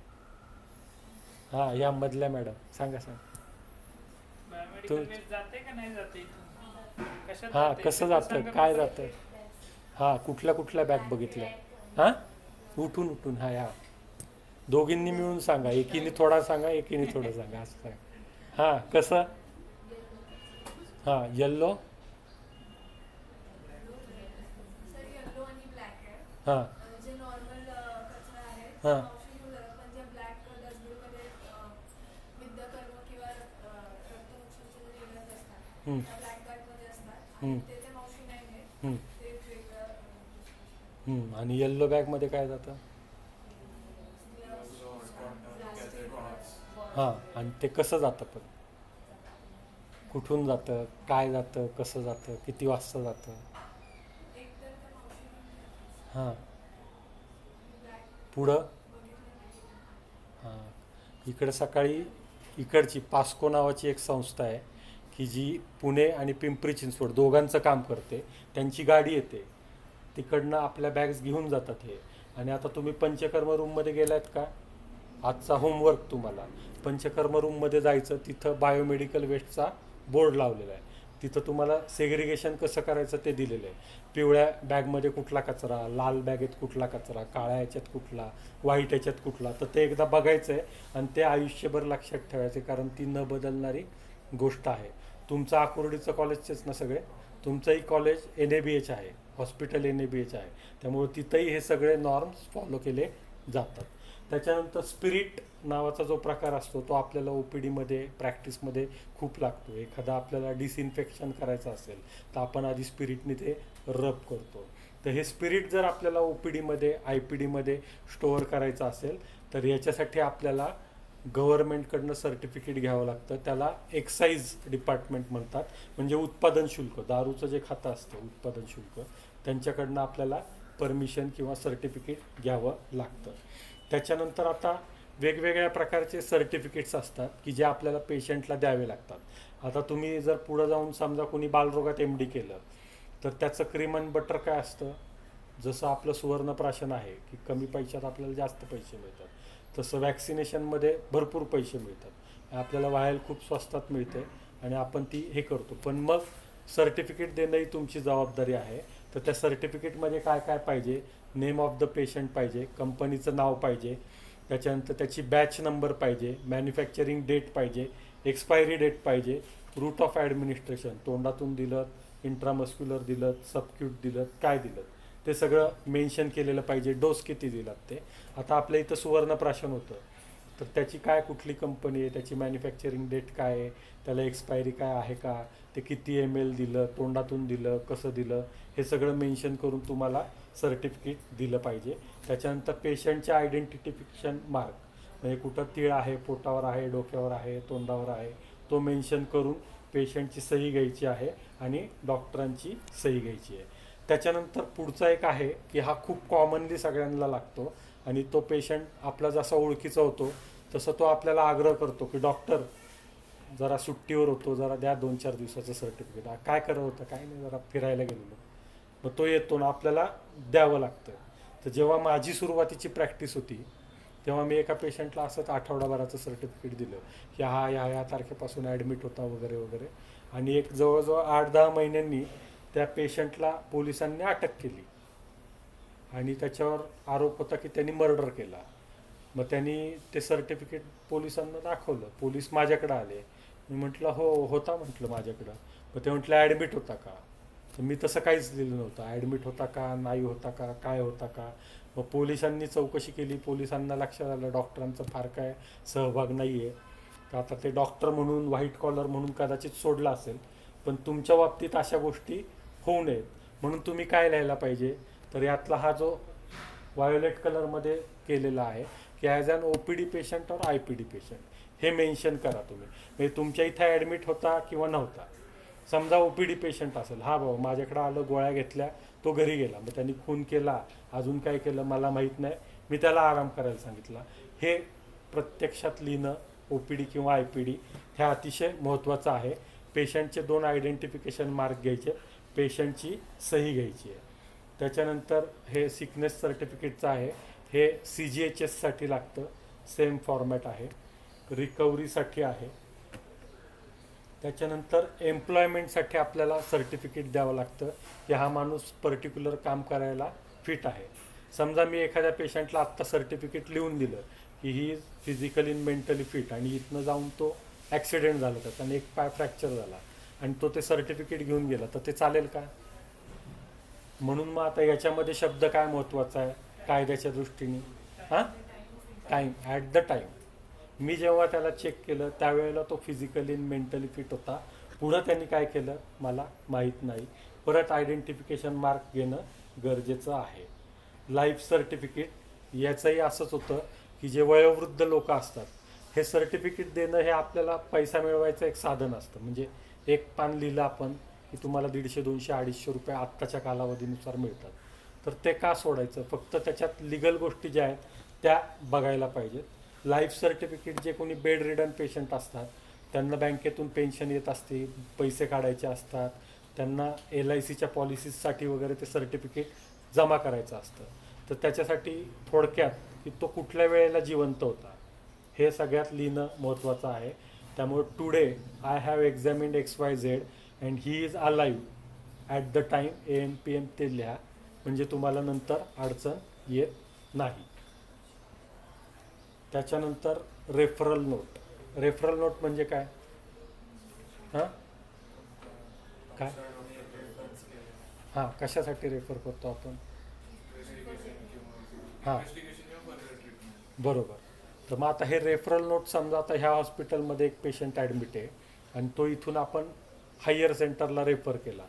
हां, या मधल्या मॅडम सांगा. बायोमेडिकल वेस्ट जाते का नाही जाते इथून? कशात हां, जाते? कसं ते जातं, सांगा काय मला. जातं? हां, कुठल्या बॅग बघितल्या? हां, उठून हां, या दोघींनी मिळून सांगा. एकीने थोडा सांगा, एकीने थोडं सांगा, असं सांगा. हां, कसं? हां, येल्लो. सर येलो आणि ब्लॅक आहे. हां जे नॉर्मल कचरा आहे हां. औषधी घेऊन जातात, पण जे ब्लॅक डस्टबिनमध्ये विद्याकर्म किंवा रक्तमुक्षाचे जे निघत असतात हं, त्या ब्लॅक बॅगमध्ये असतात हं, आणि ते ते मावशी नाही घेत, हं, ते वेगळं आणि येल्लो बॅगमध्ये काय जातं? हां, आणि ते कसं जातं पण? कुठून जातं, काय जातं, कसं जातं, किती वाजता जातं? एक तर त्या मावशी नाही हां, ब्लॅक पुढं. बघितलं नाही. हां, इकडं सकाळी इकडची पास्को नावाची एक संस्था आहे की जी पुणे आणि पिंपरी चिंचवड दोघांचं काम करते. त्यांची गाडी येते, तिकडनं आपल्या बॅग्स घेऊन जातात हे. आणि आता तुम्ही पंचकर्म रूममध्ये गेलात का? आजचा होमवर्क तुम्हाला पंचकर्म रूममध्ये जायचं, तिथं बायोमेडिकल वेस्टचा बोर्ड लावलेला आहे. तिथं तुम्हाला सेग्रिगेशन कसं करायचं ते दिलेलं आहे. पिवळ्या बॅगमध्ये कुठला कचरा, लाल बॅगेत कुठला कचरा, काळ्या ह्याच्यात कुठला, व्हाईट ह्याच्यात कुठला. तर ते एकदा बघायचं आहे आणि ते आयुष्यभर लक्षात ठेवायचे, कारण ती न बदलणारी गोष्ट आहे. तुमचं आकुर्डीचं कॉलेजचेच ना सगळे, तुमचंही कॉलेज NABH आहे, हॉस्पिटल NABH आहे, त्यामुळे तिथंही हे सगळे नॉर्म्स फॉलो केले जातात. त्याच्यानंतर स्पिरिट नावाचा जो प्रकार असतो तो आपल्याला OPD मध्ये प्रॅक्टिसमध्ये खूप लागतो. एखादा आपल्याला डिसइन्फेक्शन करायचं असेल तर आपण आधी स्पिरिटने ते रब करतो. तर हे स्पिरिट जर आपल्याला OPD मध्ये IPD मध्ये स्टोअर करायचं असेल तर याच्यासाठी आपल्याला गव्हर्नमेंटकडनं सर्टिफिकेट घ्यावं लागतं. त्याला एक्साईज डिपार्टमेंट म्हणतात, म्हणजे उत्पादन शुल्क, दारूचं जे खातं असतं उत्पादन शुल्क, त्यांच्याकडनं आपल्याला परमिशन किंवा सर्टिफिकेट घ्यावं लागतं. त्याच्यानंतर आता वेगवेगळ्या प्रकारचे सर्टिफिकेट्स असतात की जे आपल्याला पेशंटला द्यावे लागतात. आता तुम्ही जर पुढं जाऊन समजा कोणी बालरोगात MD केलं तर त्याचं क्रीम अँड बटर काय असतं? जसं आपलं सुवर्णप्राशन आहे की कमी पैशात आपल्याला जास्त पैसे मिळतात, तसं वॅक्सिनेशनमध्ये भरपूर पैसे मिळतात. आपल्याला वायल खूप स्वस्तात मिळते आणि आपण ती हे करतो. पण मग सर्टिफिकेट देणं ही तुमची जबाबदारी आहे. तर त्या सर्टिफिकेटमध्ये काय काय पाहिजे? नेम ऑफ द पेशंट पाहिजे, कंपनीचं नाव पाहिजे, त्याच्यानंतर त्याची बॅच नंबर पाहिजे, मॅन्युफॅक्चरिंग डेट पाहिजे, एक्सपायरी डेट पाहिजे, रूट ऑफ ॲडमिनिस्ट्रेशन, तोंडातून दिलं, इंट्रामस्क्युलर दिलं, सबक्यूट दिलं, काय दिलं ते सगळं मेन्शन केलेलं पाहिजे. डोस किती दिलात ते. आता आपल्या इथं सुवर्णप्राशन होतं तर त्याची काय कुठली कंपनी आहे, त्याची मॅन्युफॅक्चरिंग डेट काय आहे, त्याला एक्सपायरी काय आहे का, ते किती ml दिलं, तोंडातून दिलं, कसं दिलं, हे सगळं मेन्शन करून तुम्हाला सर्टिफिकेट दिलं पाहिजे. त्याच्यानंतर पेशंटचे आयडेंटिफिकेशन मार्क, म्हणजे कुठं तीळ आहे, पोटावर आहे, डोक्यावर आहे, तोंडावर आहे, तो मेन्शन करून पेशंटची सही घ्यायची आहे आणि डॉक्टरांची सही घ्यायची आहे. त्याच्यानंतर पुढचा एक आहे की हा खूप कॉमनली सगळ्यांना लागतो आणि तो पेशंट आपला जसा ओळखीचा होतो तसं तो आपल्याला आग्रह करतो की डॉक्टर जरा सुट्टीवर होतो, जरा द्या 2-4 दिवसाचं सर्टिफिकेट. काय करत होतं? काय नाही, जरा फिरायला गेलेलो. मग तो येतो ना आपल्याला द्यावं लागतं. तर जेव्हा माझी सुरुवातीची प्रॅक्टिस होती तेव्हा मी एका पेशंटला असंच आठवडाभराचं सर्टिफिकेट दिलं की हा ह्या तारखेपासून ॲडमिट होता वगैरे वगैरे. आणि एक जवळजवळ 8-10 महिन्यांनी त्या पेशंटला पोलिसांनी अटक केली आणि त्याच्यावर आरोप होता की त्यांनी मर्डर केला. मग त्यांनी ते सर्टिफिकेट पोलिसांना दाखवलं. पोलीस माझ्याकडं आले. मी म्हटलं हो होता म्हटलं माझ्याकडं. मग ते म्हटलं ॲडमिट होता का? तर मी तसं काहीच दिलं नव्हतं. ॲडमिट होता का, नाही होता का, काय होता का. मग पोलिसांनी चौकशी केली. पोलिसांना लक्षात आलं डॉक्टरांचं फार काय सहभाग नाही आहे. तर आता ते डॉक्टर म्हणून व्हाईट कॉलर म्हणून कदाचित सोडलं असेल, पण तुमच्या बाबतीत अशा गोष्टी होऊ नयेत म्हणून तुम्ही काय लिहायला पाहिजे? तर यातला हा जो व्हायोलेट कलरमध्ये केलेला आहे की as an O P D patient और आय पी डी पेशंट हे मेन्शन करा तुम्ही. म्हणजे तुमच्या इथं ॲडमिट होता किंवा नव्हता. समजा ओ पी डी पेशंट असेल, हा बाबा माझ्याकडं आलं, गोळ्या घेतल्या, तो घरी गेला, मग त्यांनी खून केला, अजून काय केलं मला माहीत नाही, मी त्याला आराम करायला सांगितला, हे प्रत्यक्षात लिहिणं ओ पी डी किंवा आय पी डी हे अतिशय महत्त्वाचं आहे. पेशंटचे 2 आयडेंटिफिकेशन मार्क घ्यायचे, पेशंटची सही घ्यायची आहे. त्याच्यानंतर हे सिकनेस सर्टिफिकेटचं आहे, हे सी जी एच एससाठी लागतं, सेम फॉर्मॅट आहे. रिकव्हरीसाठी आहे. त्याच्यानंतर एम्प्लॉयमेंटसाठी आपल्याला सर्टिफिकेट द्यावं लागतं की हा माणूस पर्टिक्युलर काम करायला फिट आहे. समजा मी एखाद्या पेशंटला आत्ता सर्टिफिकेट लिहून दिलं की he is physically and mentally fit आणि इथनं जाऊन तो ॲक्सिडेंट झाला त्याचा आणि एक पाय फ्रॅक्चर झाला आणि तो ते सर्टिफिकेट घेऊन गेला, तर ते चालेल का? म्हणून मग आता याच्यामध्ये शब्द काय महत्त्वाचा आहे कायद्याच्या दृष्टीने? हां, टाईम. ॲट द टाईम मी जेव्हा त्याला चेक केलं त्यावेळेला तो फिजिकली अँड मेंटली फिट होता. पुढं त्यांनी काय केलं मला माहीत नाही. परत आयडेंटिफिकेशन मार्क घेणं गरजेचं आहे. लाईफ सर्टिफिकेट याचंही असंच होतं की जे वयोवृद्ध लोक असतात हे सर्टिफिकेट देणं हे आपल्याला पैसा मिळवायचं एक साधन असतं. म्हणजे एक पान लिहिलं आपण की तुम्हाला 150, 200, 250 रुपये आत्ताच्या कालावधीनुसार मिळतात. तर ते का सोडायचं? फक्त त्याच्यात लिगल गोष्टी ज्या आहेत त्या बघायला पाहिजेत. लाईफ सर्टिफिकेट जे कोणी बेड रिडन पेशंट असतात त्यांना बँकेतून पेन्शन येत असते, पैसे काढायचे असतात, त्यांना LICच्या पॉलिसीजसाठी वगैरे ते सर्टिफिकेट जमा करायचं असतं. तर त्याच्यासाठी थोडक्यात की तो कुठल्या वेळेला जिवंत होता हे सगळ्यात लिहिणं महत्त्वाचं आहे. त्यामुळे today I have examined XYZ and he is alive at the time AM PM ते लिहा, म्हणजे तुम्हाला नंतर अडचण येत नाही. त्याच्यानंतर रेफरल नोट. रेफरल नोट म्हणजे काय? हां, काय? हां, कशासाठी रेफर करतो आपण? हां, बरोबर. तर मग आता हे रेफरल नोट समजा आता ह्या हॉस्पिटलमध्ये एक पेशंट ॲडमिट आहे आणि तो इथून आपण हायर सेंटरला रेफर केला,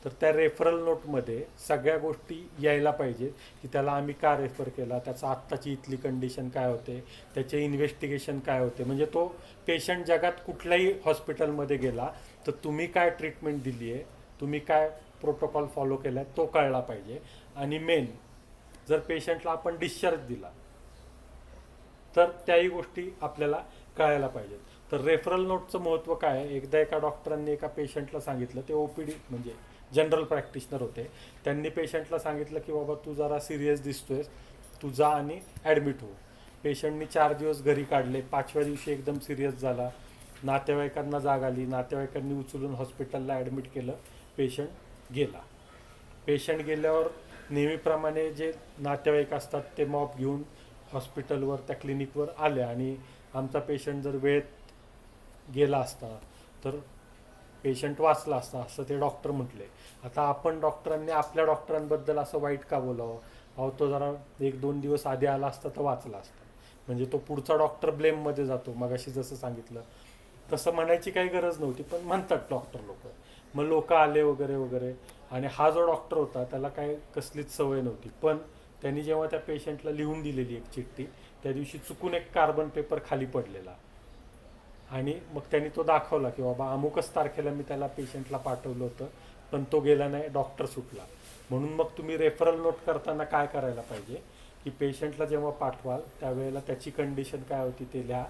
तर त्या रेफरल नोटमध्ये सगळ्या गोष्टी यायला पाहिजे की त्याला आम्ही का रेफर केला, त्याचा आत्ताची इथली कंडिशन काय होते, त्याचे इन्व्हेस्टिगेशन काय होते. म्हणजे तो पेशंट जगात कुठल्याही हॉस्पिटलमध्ये गेला तर तुम्ही काय ट्रीटमेंट दिली आहे, तुम्ही काय प्रोटोकॉल फॉलो केला आहे तो कळला पाहिजे. आणि मेन जर पेशंटला आपण डिस्चार्ज दिला तर त्याही गोष्टी आपल्याला कळायला पाहिजेत. तर रेफरल नोटचं महत्त्व काय आहे? एकदा एका डॉक्टरांनी एका पेशंटला सांगितलं, ते OPD म्हणजे जनरल प्रॅक्टिशनर होते, त्यांनी पेशंटला सांगितलं की बाबा तू जरा सिरियस दिसतोयस, तू जा आणि ॲडमिट हो. पेशंटनी 4 दिवस घरी काढले, 5व्या दिवशी एकदम सिरियस झाला, नातेवाईकांना जाग आली, नातेवाईकांनी उचलून हॉस्पिटलला ॲडमिट केलं, पेशंट गेला. पेशंट गेल्यावर नेहमीप्रमाणे जे नातेवाईक असतात ते मॉप घेऊन हॉस्पिटलवर त्या क्लिनिकवर आले आणि आमचा पेशंट जर वेळेत गेला असता तर पेशंट वाचला असता असं ते डॉक्टर म्हटले. आता आपण डॉक्टरांनी आपल्या डॉक्टरांबद्दल असं वाईट का बोलावं? अहो तो जरा 1-2 दिवस आधी आला असता तर वाचला असता. म्हणजे तो पुढचा डॉक्टर ब्लेममध्ये जातो. मगाशी जसं सांगितलं तसं म्हणायची काही गरज नव्हती, पण म्हणतात डॉक्टर लोक. मग लोक आले वगैरे वगैरे आणि हा जो डॉक्टर होता त्याला काय कसलीच सवय नव्हती, पण त्यांनी जेव्हा त्या पेशंटला लिहून दिलेली एक चिठ्ठी, त्या दिवशी चुकून एक कार्बन पेपर खाली पडलेला आणि मग त्यांनी तो दाखवला की बाबा अमुकच तारखेला मी त्याला पेशंटला पाठवलं होतं पण तो गेला नाही, डॉक्टर सुटला. म्हणून मग तुम्ही रेफरल नोट करताना काय करायला पाहिजे की पेशंटला जेव्हा पाठवाल त्यावेळेला त्याची कंडिशन काय होती ते लिहा,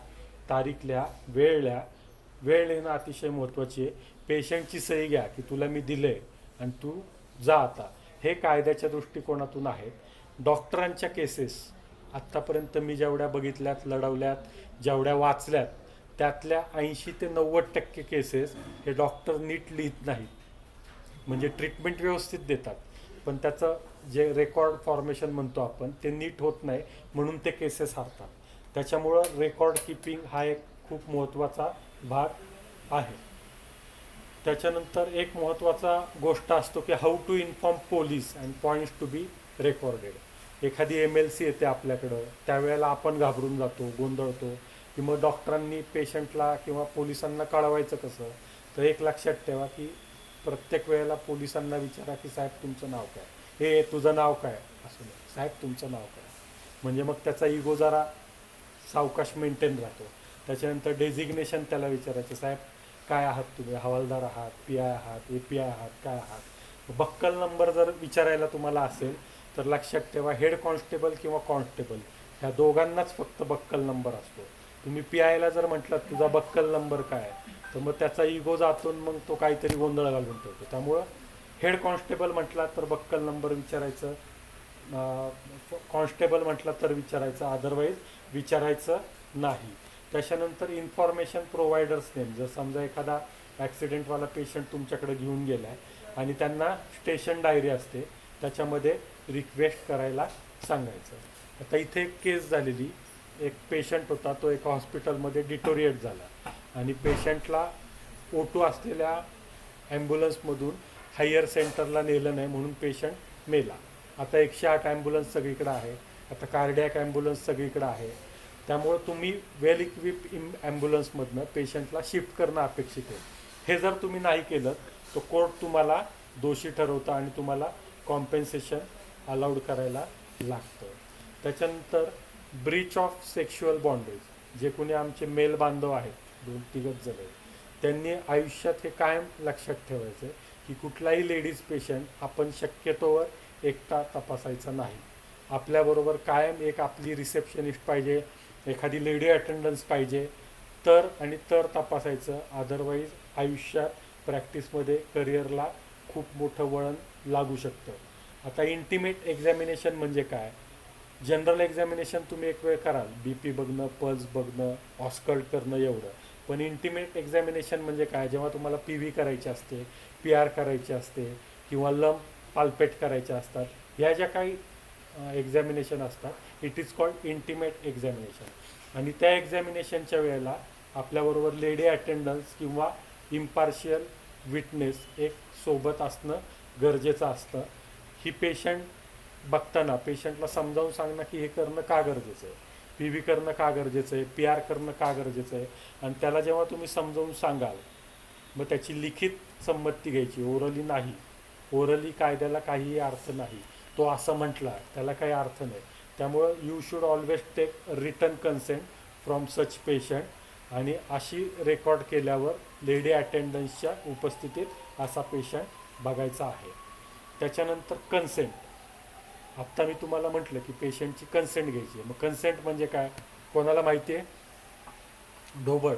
तारीख लिहा, वेळ लिहा. वेळ लिहिणं अतिशय महत्त्वाची आहे. पेशंटची सही घ्या की तुला मी दिले आणि तू जा आता. हे कायद्याच्या दृष्टिकोनातून आहे. डॉक्टरांच्या केसेस आत्तापर्यंत मी जेवढ्या बघितल्यात, लढवल्यात, जेवढ्या वाचल्यात, त्यातल्या 80 ते 90% केसेस हे डॉक्टर नीट लिहित नाहीत. म्हणजे ट्रीटमेंट व्यवस्थित देतात पण त्याचं जे रेकॉर्ड फॉर्मेशन म्हणतो आपण ते नीट होत नाही, म्हणून ते केसेस हारतात. त्याच्यामुळं रेकॉर्ड किपिंग हा एक खूप महत्त्वाचा भाग आहे. त्याच्यानंतर एक महत्त्वाचा गोष्ट असतो की how to inform police and points to be recorded. एखादी MLC येते आपल्याकडं, त्यावेळेला आपण घाबरून जातो, गोंधळतो की मग डॉक्टरांनी पेशंटला किंवा पोलिसांना कळवायचं कसं? तर एक लक्षात ठेवा की प्रत्येक वेळेला पोलिसांना विचारा की साहेब तुमचं नाव काय. हे तुझं नाव काय, असं नाही, साहेब तुमचं नाव काय. म्हणजे मग त्याचा इगो जरा सावकाश मेंटेन राहतो. त्याच्यानंतर डेझिग्नेशन त्याला विचारायचं, साहेब काय आहात तुम्ही, हवालदार आहात, पी आय आहात, ए पी आय आहात, काय आहात. बक्कल नंबर जर विचारायला तुम्हाला असेल तर लक्षात ठेवा, हेड कॉन्स्टेबल किंवा कॉन्स्टेबल ह्या दोघांनाच फक्त बक्कल नंबर असतो. तुम्ही पी आयला जर म्हटलात तुझा बक्कल नंबर काय, तर मग त्याचा इगो जातून मग तो काहीतरी गोंधळ घालून ठेवतो. त्यामुळं हेड कॉन्स्टेबल म्हटला तर बक्कल नंबर विचारायचं, कॉन्स्टेबल म्हटला तर विचारायचं, अदरवाईज विचारायचं नाही. त्याच्यानंतर इन्फॉर्मेशन प्रोव्हायडर्स नेम, जर समजा एखादा ॲक्सिडेंटवाला पेशंट तुमच्याकडे घेऊन गेला आहे आणि त्यांना स्टेशन डायरी असते, त्याच्यामध्ये रिक्वेस्ट करायला सांगायचं. आता इथे एक केस झालेली, एक पेशंट होता, तो एका हॉस्पिटलमध्ये डिटोरिएट झाला आणि पेशंटला O2 असलेल्या ॲम्ब्युलन्समधून हायर सेंटरला नेलं नाही म्हणून पेशंट मेला. आता 108 ॲम्ब्युलन्स सगळीकडे आहे, आता कार्डिॲक ॲम्ब्युलन्स सगळीकडे आहे. त्यामुळं तुम्ही वेल इक्विप ॲम्ब्युलन्समधनं पेशंटला शिफ्ट करणं अपेक्षित आहे. हे जर तुम्ही नाही केलं तर कोर्ट तुम्हाला दोषी ठरवतं आणि तुम्हाला कॉम्पेन्सेशन अलाउड करायला लागतं. त्याच्यानंतर ब्रीच ऑफ सेक्शुअल बॉन्डेज, जे कोणी आमचे मेल बांधव आहेत 2-3 जण, त्यांनी आयुष्यात हे कायम लक्षात ठेवायचं की कुठलाही लेडीज पेशंट आपण शक्यतोवर एकटा तपासायचा नाही. आपल्याबरोबर कायम एक आपली रिसेप्शनिस्ट पाहिजे, एखादी लेडी अटेंडन्स पाहिजे, तर तपासायचं. अदरवाईज आयुष्यात प्रॅक्टिसमध्ये करिअरला खूप मोठं वळण लागू शकतं. आता इंटिमेट एक्झामिनेशन म्हणजे काय, जनरल एक्झामिनेशन तुम्ही एक वेळ कराल, बी पी बघणं, पल्स बघणं, ऑस्कल्ट करणं एवढं. पण इंटिमेट एक्झामिनेशन म्हणजे काय, जेव्हा तुम्हाला पी व्ही करायची असते, पी आर करायची असते किंवा लंप पाल्पेट करायच्या असतात, ह्या ज्या काही एक्झामिनेशन असतात, it is called intimate examination. आणि त्या एक्झामिनेशनच्या वेळेला आपल्याबरोबर लेडी अटेंडन्स किंवा इम्पार्शियल विटनेस एक सोबत असणं गरजेचं असतं. ही पेशंट बघताना पेशंटला समजावून सांगणं की हे करणं का गरजेचं आहे, पी व्ही करणं का गरजेचं आहे, पी आर करणं का गरजेचं आहे. आणि त्याला जेव्हा तुम्ही समजावून सांगाल मग त्याची लिखित संमती घ्यायची, ओरली नाही. ओरली कायद्याला काहीही अर्थ नाही, तो असं म्हटला त्याला काही अर्थ नाही. त्यामुळं you should always take written consent from such patient, आणि अशी रेकॉर्ड केल्यावर लेडी अटेंडन्सच्या उपस्थितीत असा पेशंट बघायचा आहे. त्याच्यानंतर कन्सेंट, आत्ता मी तुम्हाला म्हटलं की पेशंटची कन्सेंट घ्यायची आहे. मग कन्सेंट म्हणजे काय, कोणाला माहिती आहे, ढोबळ,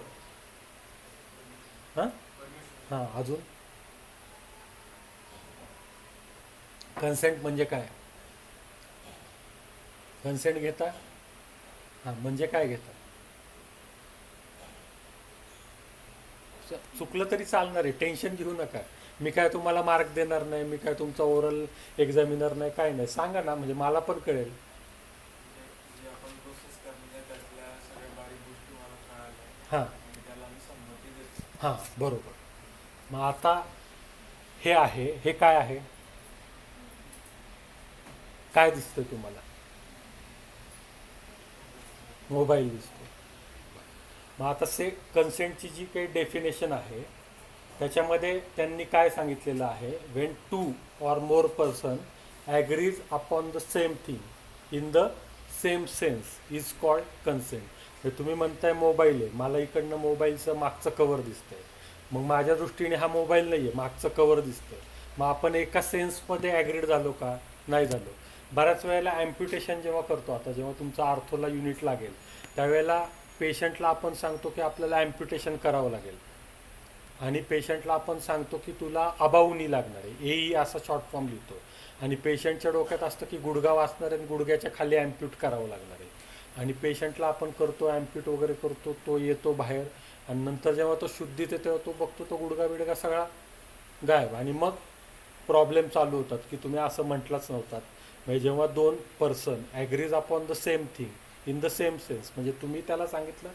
हां अजून कन्सेंट म्हणजे काय, कन्सेंट घेता, हां म्हणजे काय घेता, चुकलं तरी चालणार आहे, टेन्शन घेऊ नका. मी काय तुम्हाला मार्क देणार नाही, मी काय तुमचा ओरल एक्झामिनर नाही, काय नाही, सांगा ना म्हणजे मला पण कळेल. हां हां बरोबर. मग आता हे आहे, हे काय आहे, काय दिसतंय तुम्हाला, मोबाईल दिसतो. मग आता कन्सेंटची जी काही डेफिनेशन आहे त्याच्यामध्ये त्यांनी काय सांगितलेलं आहे, Wien 2 or more person agrees upon the same thing in the same sense is called consent. तुम्ही म्हणताय मोबाईल आहे, मला इकडनं मोबाईलचं मागचं कवर दिसतंय, मग माझ्या दृष्टीने हा मोबाईल नाही आहे, मागचं कवर दिसतंय. मग आपण एका सेन्समध्ये ॲग्रीड झालो का, नाही झालो. बऱ्याच वेळेला ॲम्प्युटेशन जेव्हा करतो, आता जेव्हा तुमचं आर्थोला युनिट लागेल त्यावेळेला पेशंटला आपण सांगतो की आपल्याला ॲम्प्युटेशन करावं लागेल, आणि पेशंटला आपण सांगतो की तुला अबावनी लागणार आहे, एई असा शॉर्ट फॉर्म लिहितो, आणि पेशंटच्या डोक्यात असतं की गुडघा वाचणार आहे आणि गुडघ्याच्या खाली ॲम्प्यूट करावं लागणार आहे. आणि पेशंटला आपण करतो ॲम्प्यूट वगैरे करतो, तो येतो बाहेर, आणि नंतर जेव्हा तो शुद्धीत येतो तेव्हा तो बघतो तो गुडघा बिडगा सगळा गायब, आणि मग प्रॉब्लेम चालू होतात की तुम्ही असं म्हटलंच नव्हतात. म्हणजे जेव्हा 2 person agrees upon the same thing in the same sense, म्हणजे तुम्ही त्याला सांगितलं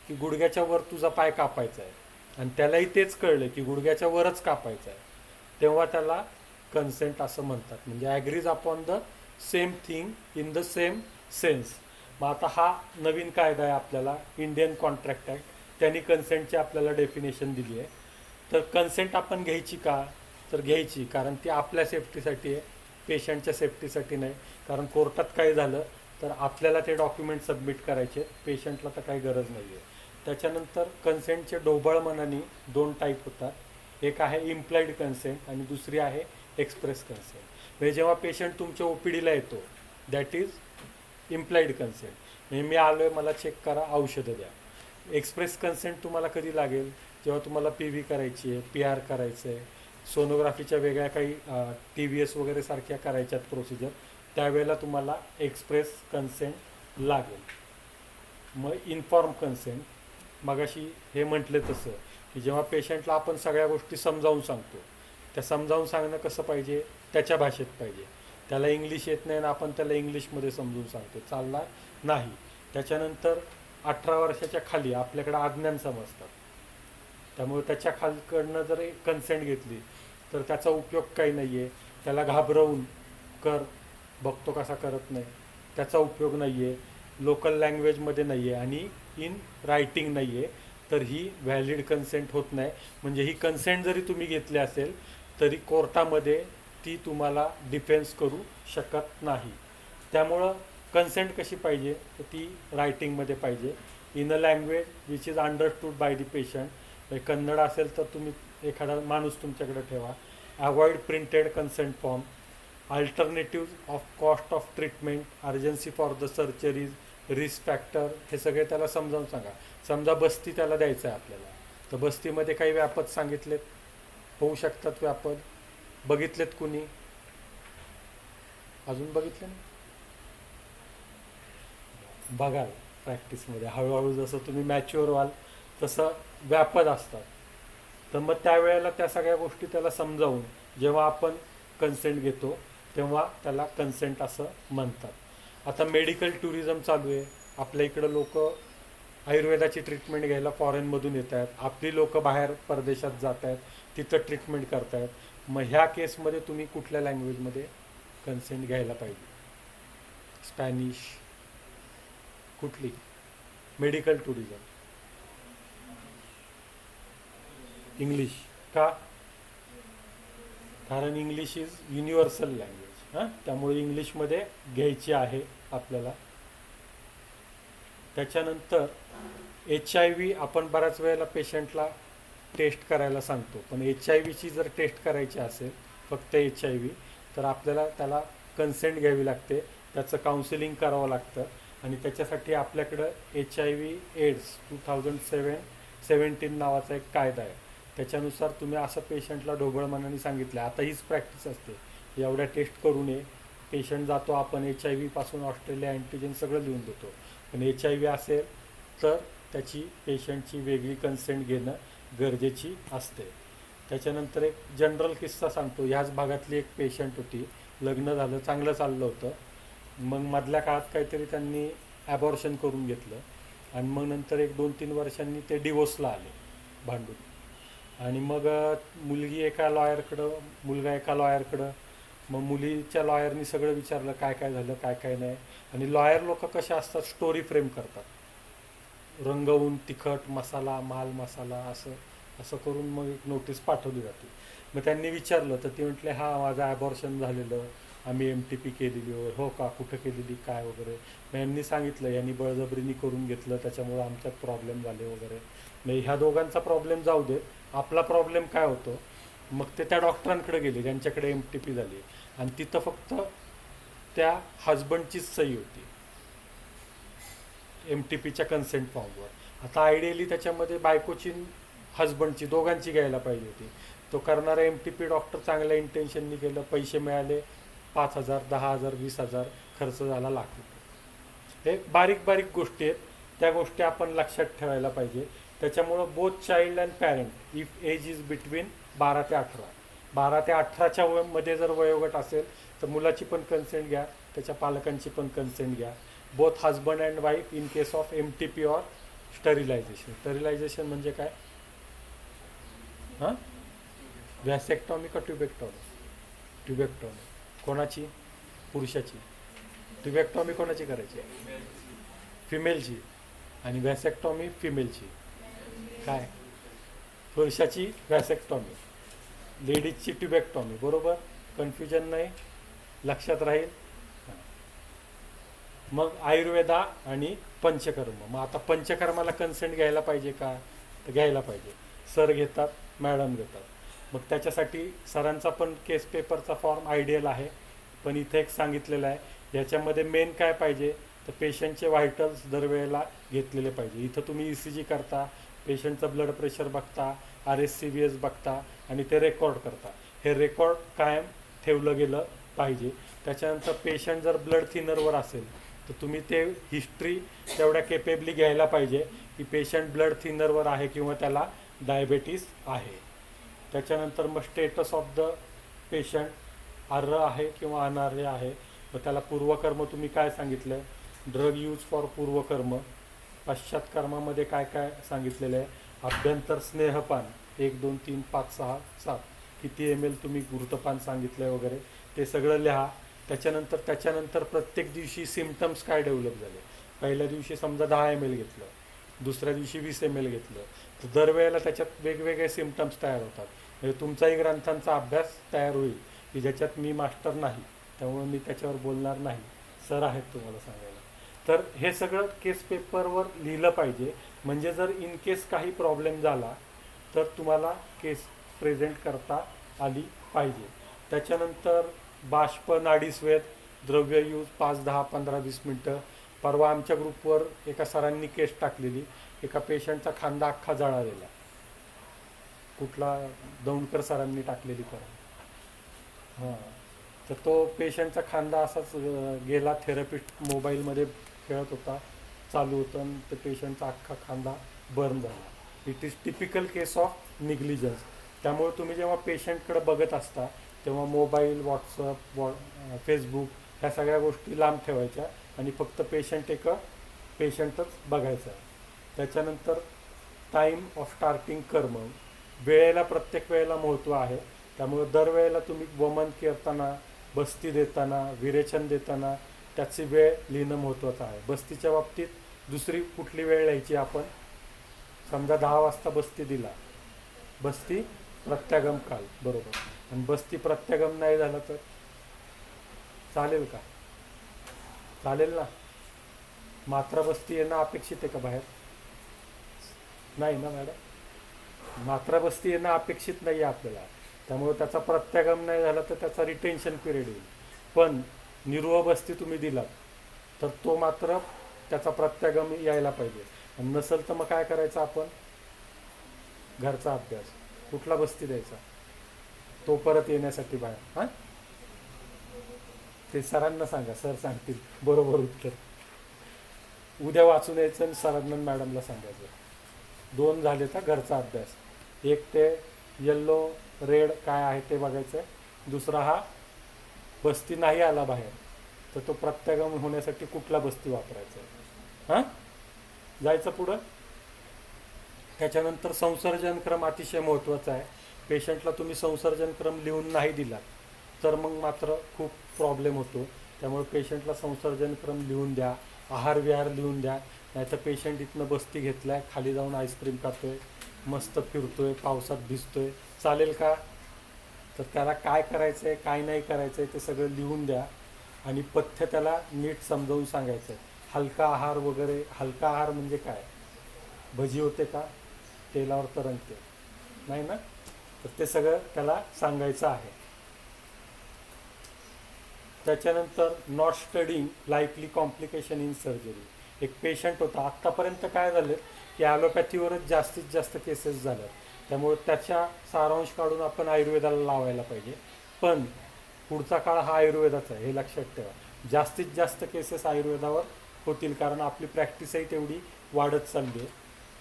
की गुडघ्याच्या वर तुझा पाय कापायचा आहे आणि त्यालाही तेच कळलं की गुडघ्याच्या वरच कापायचं आहे, तेव्हा त्याला कन्सेंट असं म्हणतात. म्हणजे agrees upon the same thing in the same sense. मग आता हा नवीन कायदा आहे आपल्याला, इंडियन कॉन्ट्रॅक्ट ॲक्ट, त्यांनी कन्सेंटची आपल्याला डेफिनेशन दिली आहे. तर कन्सेंट आपण घ्यायची का, तर घ्यायची, कारण ती आपल्या सेफ्टीसाठी आहे, पेशंटच्या सेफ्टीसाठी नाही, कारण कोर्टात काय झालं तर आपल्याला ते डॉक्युमेंट सबमिट करायचे, पेशंटला तर काही गरज नाही आहे. त्याच्यानंतर कन्सेंटचे ढोबळमानाने 2 टाईप होतात. एक आहे इम्प्लाइड कन्सेंट आणि दुसरी आहे एक्सप्रेस कन्सेंट. म्हणजे जेव्हा पेशंट तुमच्या OPDला येतो दॅट इज इम्प्लाइड कन्सेंट, म्हणजे मी आलो आहे, मला चेक करा, औषधं द्या. एक्सप्रेस कन्सेंट तुम्हाला कधी लागेल, जेव्हा तुम्हाला PV करायची आहे, PR करायचं आहे, सोनोग्राफीच्या वेगळ्या काही TVS वगैरे सारख्या करायच्यात प्रोसिजर, त्यावेळेला तुम्हाला एक्सप्रेस कन्सेंट लागेल. मग इन्फॉर्म कन्सेंट, मगाशी हे म्हटलं तसं की जेव्हा पेशंटला आपण सगळ्या गोष्टी समजावून सांगतो, त्या समजावून सांगणं कसं पाहिजे, त्याच्या भाषेत पाहिजे. त्याला इंग्लिश येत नाही ना आपण त्याला इंग्लिशमध्ये समजून सांगतो, चालणार नाही. त्याच्यानंतर 18 वर्षाच्या खाली आपल्याकडे अज्ञान समजतात, त्यामुळे त्याच्या खालकडनं जर कन्सेंट घेतली तर त्याचा उपयोग काही नाही आहे. त्याला घाबरवून कर, बघतो कसा करत नाही, त्याचा उपयोग नाही आहे. लोकल लँग्वेजमध्ये नाही आहे आणि इन रायटिंग नाही आहे, तर ही व्हॅलिड कन्सेंट होत नाही. म्हणजे ही कन्सेंट जरी तुम्ही घेतली असेल तरी कोर्टामध्ये ती तुम्हाला डिफेन्स करू शकत नाही. त्यामुळं कन्सेंट कशी पाहिजे तर ती रायटिंगमध्ये पाहिजे, in a language which is understood by the patient. Kannada असेल तर तुम्ही एखादा माणूस तुमच्याकडे ठेवा. Avoid printed consent form. Alternative of cost of treatment, urgency for the surgeries, risk factor, हे सगळे त्याला समजावून सांगा. समजा बस्ती त्याला द्यायचं आहे आपल्याला, तर बस्तीमध्ये काही व्यापत सांगितलेत, होऊ शकतात व्यापत, बघितलेत कुणी, अजून बघितले नाही, बघाल प्रॅक्टिसमध्ये हळूहळू जसं तुम्ही मॅच्युअर व्हाल तसं व्यापद असतात. तर मग त्यावेळेला त्या सगळ्या गोष्टी त्याला समजावून जेव्हा आपण कन्सेंट घेतो तेव्हा त्याला कन्सेंट असं म्हणतात. आता मेडिकल टुरिझम चालू आहे, आपल्या इकडं लोक आयुर्वेदाची ट्रीटमेंट घ्यायला फॉरेनमधून येत आहेत, आपली लोक बाहेर परदेशात जात आहेत, तिथं ट्रीटमेंट करत आहेत. मग ह्या केसमध्ये तुम्ही कुठल्या लँग्वेजमध्ये कन्सेंट घ्यायला पाहिजे, स्पॅनिश, कुठली? मेडिकल टुरिझम इंग्लिश का? कारण इंग्लिश इज युनिव्हर्सल लँग्वेज, हां, त्यामुळे इंग्लिशमध्ये घ्यायची आहे आपल्याला. त्याच्यानंतर HIV आपण बऱ्याच वेळेला पेशंटला टेस्ट करायला सांगतो, पण HIVची जर टेस्ट करायची असेल फक्त HIV तर आपल्याला त्याला कन्सेंट घ्यावी लागते, त्याचं काउन्सिलिंग करावं लागतं. आणि त्याच्यासाठी आपल्याकडं HIV/AIDS 2017 नावाचा एक कायदा आहे. त्याच्यानुसार तुम्ही असं पेशंटला ढोबळमानाने सांगितलं, आता हीच प्रॅक्टिस असते, एवढ्या टेस्ट करू नये, पेशंट जातो, आपण HIV पासून ऑस्ट्रेलिया अँटीजेन सगळं लिहून देतो, पण HIV असेल तर त्याची पेशंटची वेगळी कन्सेंट घेणं गरजेची असते. त्याच्यानंतर एक जनरल किस्सा सांगतो. ह्याच भागातली एक पेशंट होती, लग्न झालं, चांगलं चाललं होतं, मग मधल्या काळात काहीतरी त्यांनी ॲबॉर्शन करून घेतलं आणि मग नंतर 1-2-3 वर्षांनी ते डिवोर्सला आले भांडून. आणि मग मुलगी एका लॉयरकडं, मुलगा एका लॉयरकडं. मग मुलीच्या लॉयरनी सगळं विचारलं काय काय झालं, काय काय नाही. आणि लॉयर लोक कशा असतात, स्टोरी फ्रेम करतात, रंगवून तिखट मसाला, माल मसाला, असं असं करून मग एक नोटीस पाठवली जाते. मग त्यांनी विचारलं तर ती म्हटले, हा माझं ॲबॉर्शन झालेलं, आम्ही MTP केलेली. हो का, कुठं केलेली, काय वगैरे. मग यांनी सांगितलं यांनी बळजबरीने करून घेतलं, त्याच्यामुळं आमच्यात प्रॉब्लेम झाले वगैरे. मग ह्या दोघांचा प्रॉब्लेम जाऊ दे, आपला प्रॉब्लेम काय होतो. मग ते त्या डॉक्टरांकडे गेले ज्यांच्याकडे MTP झाली आणि तिथं फक्त त्या हजबंडचीच सही होती MTPच्या कन्सेंट फॉर्मवर. आता आयडियली त्याच्यामध्ये बायकोची हजबंडची दोघांची घ्यायला पाहिजे होती. तो करणारा MTP डॉक्टर चांगल्या इंटेन्शननी केलं, पैसे मिळाले 5,000, 10,000, 20,000, खर्च झाला लाख रुपये. हे बारीक बारीक गोष्टी आहेत, त्या गोष्टी आपण लक्षात ठेवायला पाहिजे. त्याच्यामुळं both child and parent if age is between 12 ते 18, 12 ते 18च्या मध्ये जर वयोगट असेल तर मुलाची पण कन्सेंट घ्या, त्याच्या पालकांची पण कन्सेंट घ्या. Both husband and wife in case of MTP or sterilisation. Sterilisation म्हणजे काय? हां, व्हॅसेक्टॉमी का ट्युबेक्टॉमी? ट्युबेक्टॉमी कोणाची? पुरुषाची. ट्युबेक्टॉमी कोणाची करायची? फिमेलची. आणि व्हॅसेक्टॉमी फिमेलची. काय? पुरुषाची व्हॅसेक्टॉमी, लेडीजची ट्युबेक्टॉमी. बरोबर, कन्फ्युजन नाही. लक्षात राहील. मग आयुर्वेदा आणि पंचकर्म. मग आता पंचकर्माला कन्सेंट घ्यायला पाहिजे का? तर घ्यायला पाहिजे. सर घेतात, मॅडम घेतात. मग त्याच्यासाठी सरांचा पण केस पेपरचा फॉर्म आयडियल आहे, पण इथे एक सांगितलेलं आहे याच्यामध्ये मेन काय पाहिजे तर पेशंटचे व्हायटल्स दरवेळेला घेतलेले पाहिजे. इथं तुम्ही ECG करता, पेशंटचं ब्लड प्रेशर बघता, RS-CVS बघता आणि ते रेकॉर्ड करता. हे रेकॉर्ड कायम ठेवलं गेलं पाहिजे. त्याच्यानंतर पेशंट जर ब्लड थिनरवर असेल तर तुम्ही ते हिस्ट्री तेवढ्या केपेबली घ्यायला पाहिजे की पेशंट ब्लड थिनरवर आहे किंवा त्याला डायबेटीस आहे. त्याच्यानंतर मग स्टेटस ऑफ द पेशंट अर्ह आहे किंवा अनार्ह आहे. मग त्याला पूर्वकर्म तुम्ही काय सांगितलं, ड्रग यूज फॉर पूर्वकर्म. पश्चात्कर्मामध्ये काय काय सांगितलेलं आहे, अभ्यंतर स्नेहपान 1 2 3 5 6 7 किती ml तुम्ही घृतपान सांगितलं आहे वगैरे ते सगळं लिहा. त्याच्यानंतर प्रत्येक दिवशी सिम्पटम्स काय डेव्हलप झाले. पहिल्या दिवशी समजा 10 ml घेतलं, दुसऱ्या दिवशी 20 ml घेतलं, तर दरवेळेला त्याच्यात वेगवेगळे सिम्पटम्स तयार होतात. म्हणजे तुमचाही ग्रंथांचा अभ्यास तयार होईल की ज्याच्यात मी मास्टर नाही, त्यामुळे मी त्याच्यावर बोलणार नाही, सर आहेत तुम्हाला सांगायला. तर हे सगळं केस पेपरवर लिहिलं पाहिजे. म्हणजे जर इन केस काही प्रॉब्लेम झाला तर तुम्हाला केस प्रेझेंट करता आली पाहिजे. त्याच्यानंतर बाष्प, नाडीस्वेद, द्रव्य यूज 5 10 15 20 मिनटं. परवा आमच्या ग्रुपवर एका सरांनी केस टाकलेली, एका पेशंटचा खांदा अख्खा जळालेला. कुठला दौंडकर सरांनी टाकलेली परवा. हां, तर तो पेशंटचा खांदा असाच गेला. थेरपिस्ट मोबाईलमध्ये खेळत होता, चालू होतं आणि ते पेशंटचा अख्खा खांदा बर्न झाला. It is typical case of negligence. त्यामुळे तुम्ही जेव्हा पेशंटकडे बघत असता तेव्हा मोबाईल, व्हॉट्सअप, फेसबुक ह्या सगळ्या गोष्टी लांब ठेवायच्या आणि फक्त पेशंटच बघायचा. त्याच्यानंतर टाईम ऑफ स्टार्टिंग कर्म. वेळेला प्रत्येक वेळेला महत्त्व आहे. त्यामुळे दरवेळेला तुम्ही वमन करताना, बस्ती देताना, विरेचन देताना त्याची वेळ लिहिणं महत्त्वाचं आहे. बस्तीच्या बाबतीत दुसरी कुठली वेळ लिहायची आपण, समजा 10 वाजता बस्ती दिला, बस्ती प्रत्यागम काल, बरोबर. आणि बस्ती प्रत्यागम नाही झालं तर चालेल का? चालेल ना. मात्रा बस्ती येणं अपेक्षित आहे का बाहेर? नाही ना मॅडम, मात्रा बस्ती येणं अपेक्षित नाही आहे आपल्याला. त्यामुळे त्याचा प्रत्यागम नाही झाला तर त्याचा रिटेन्शन पिरियड येईल. पण निरुह बस्ती तुम्ही दिलात तर तो मात्र त्याचा प्रत्यागम यायला पाहिजे. आणि नसेल तर मग काय करायचं आपण, घरचा अभ्यास. कुठला बस्ती द्यायचा तो परत येण्यासाठी बाहेर. हां, ते सरांना सांगा, सर सांगतील बरोबर उत्तर. उद्या वाचून यायचं आणि सरांना मॅडमला सांगायचं. 2 झाले तर घरचा अभ्यास. एक ते येल्लो रेड काय आहे ते बघायचं आहे. दुसरा हा बस्ती नाही आला बाहेर तर तो प्रत्यागम होण्यासाठी कुठला बस्ती वापरायचा आहे. हां, जायचं पुढं. त्याच्यानंतर संसर्जन क्रम अतिशय महत्त्वाचा आहे. पेशंटला तुम्ही संसर्जन क्रम लिहून नाही दिला तर मग मात्र खूप प्रॉब्लेम होतो. त्यामुळे पेशंटला संसर्जन क्रम लिहून द्या, आहार विहार लिहून द्या. नाहीतर पेशंट इथनं बस्ती घेतलाय, खाली जाऊन आईस्क्रीम खातोय, मस्त फिरतोय, पावसात भिजतोय, चालेल का? तर त्याला काय करायचं आहे, काय नाही करायचं आहे ते सगळं लिहून द्या. आणि पथ्य त्याला नीट समजावून सांगायचं आहे. हलका आहार वगैरे. हलका आहार म्हणजे काय, भजी होते का, तेलावर तरंगते नाही ना, तर ते सगळं त्याला सांगायचं आहे. त्याच्यानंतर not studying likely complication in surgery. एक पेशंट होता, आत्तापर्यंत काय झालं की ॲलोपॅथीवरच जास्तीत जास्त केसेस झाल्या. त्यामुळे त्याच्या सारांश काढून आपण आयुर्वेदाला लावायला पाहिजे. पण पुढचा काळ हा आयुर्वेदाचा आहे हे लक्षात ठेवा. जास्तीत जास्त केसेस आयुर्वेदावर होतील कारण आपली प्रॅक्टिसही तेवढी वाढत चालली आहे.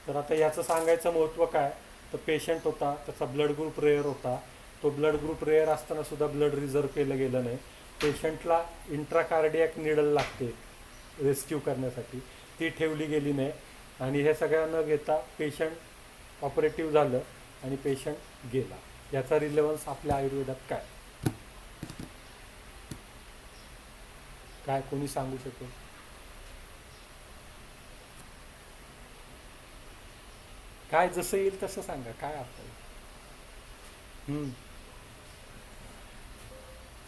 तर आता याचं सांगायचं महत्त्व काय, तर पेशंट होता, त्याचा ब्लड ग्रुप रेअर होता. तो ब्लड ग्रुप रेअर असताना सुद्धा ब्लड रिझर्व केलं गेलं नाही. पेशंटला इंट्राकार्डियक निडल लागते रेस्क्यू करण्यासाठी, ती ठेवली गेली नाही. आणि हे सगळ्या न घेता पेशंट ऑपरेटिव्ह झालं आणि पेशंट गेला. याचा रिलेव्हन्स आपल्या आयुर्वेदात काय काय कोणी सांगू शकेल? काय जसं येईल तसं सांगा, काय आपल्याला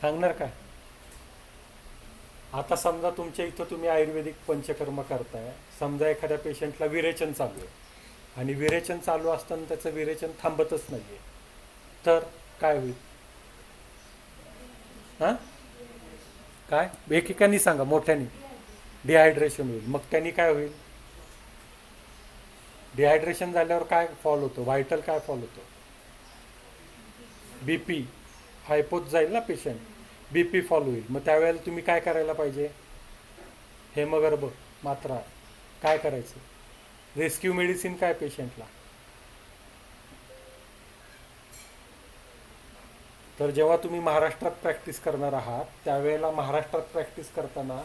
सांगणार काय? आता समजा तुमच्या इथं तुम्ही आयुर्वेदिक पंचकर्म करताय, समजा एखाद्या पेशंटला विरेचन चालू आहे आणि विरेचन चालू असताना त्याचं विरेचन थांबतच नाही आहे, तर काय होईल? हां, काय एकेकानी सांगा, मोठ्यानी. डिहायड्रेशन होईल. मग त्यांनी काय होईल? डिहायड्रेशन झाल्यावर काय फॉल होतो? व्हायटल काय फॉल होतो? BP हायपोच जाईल ना पेशंट, BP फॉल होईल. मग त्यावेळेला तुम्ही काय करायला पाहिजे? हेमगर्भ मात्रा काय करायचं? रेस्क्यू मेडिसिन काय पेशंटला? तर जेव्हा तुम्ही महाराष्ट्रात प्रॅक्टिस करणार आहात त्यावेळेला महाराष्ट्रात प्रॅक्टिस करताना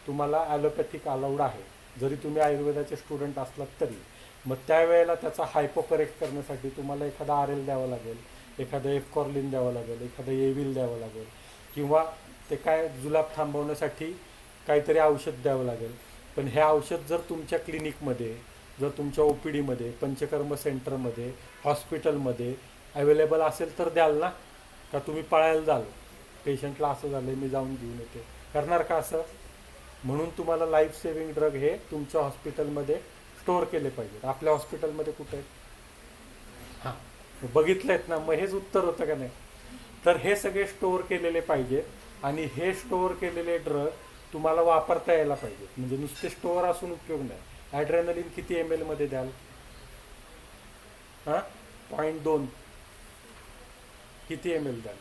तुम्हाला ॲलोपॅथिक अलाउड आहे, जरी तुम्ही आयुर्वेदाचे स्टुडंट असलात तरी. मग त्यावेळेला त्याचा हायपो करेक्ट करण्यासाठी तुम्हाला एखादा RL द्यावं लागेल, एखादं एफकॉर्लिन द्यावं लागेल, एखादं एविल द्यावं लागेल, किंवा ते काय जुलाब थांबवण्यासाठी काहीतरी औषध द्यावं लागेल. पण हे औषध जर तुमच्या क्लिनिकमध्ये, जर तुमच्या OPDमध्ये, पंचकर्म सेंटरमध्ये, हॉस्पिटलमध्ये अवेलेबल असेल तर द्याल ना? का तुम्ही पळायला जाल, पेशंटला असं झालं मी जाऊन घेऊन येते, करणार का असं? म्हणून तुम्हाला लाईफ सेविंग ड्रग हे तुमच्या हॉस्पिटलमध्ये स्टोअर केले पाहिजेत. आपल्या हॉस्पिटलमध्ये कुठे आहेत? हां, बघितलं आहेत ना? मग हेच उत्तर होतं का नाही? तर हे सगळे स्टोअर केलेले पाहिजेत आणि हे स्टोअर केलेले ड्रग तुम्हाला वापरता यायला पाहिजेत. म्हणजे नुसते स्टोअर असून उपयोग नाही. ॲड्रेनलिन किती ml मध्ये द्याल? हां, 0.2 किती ml द्याल?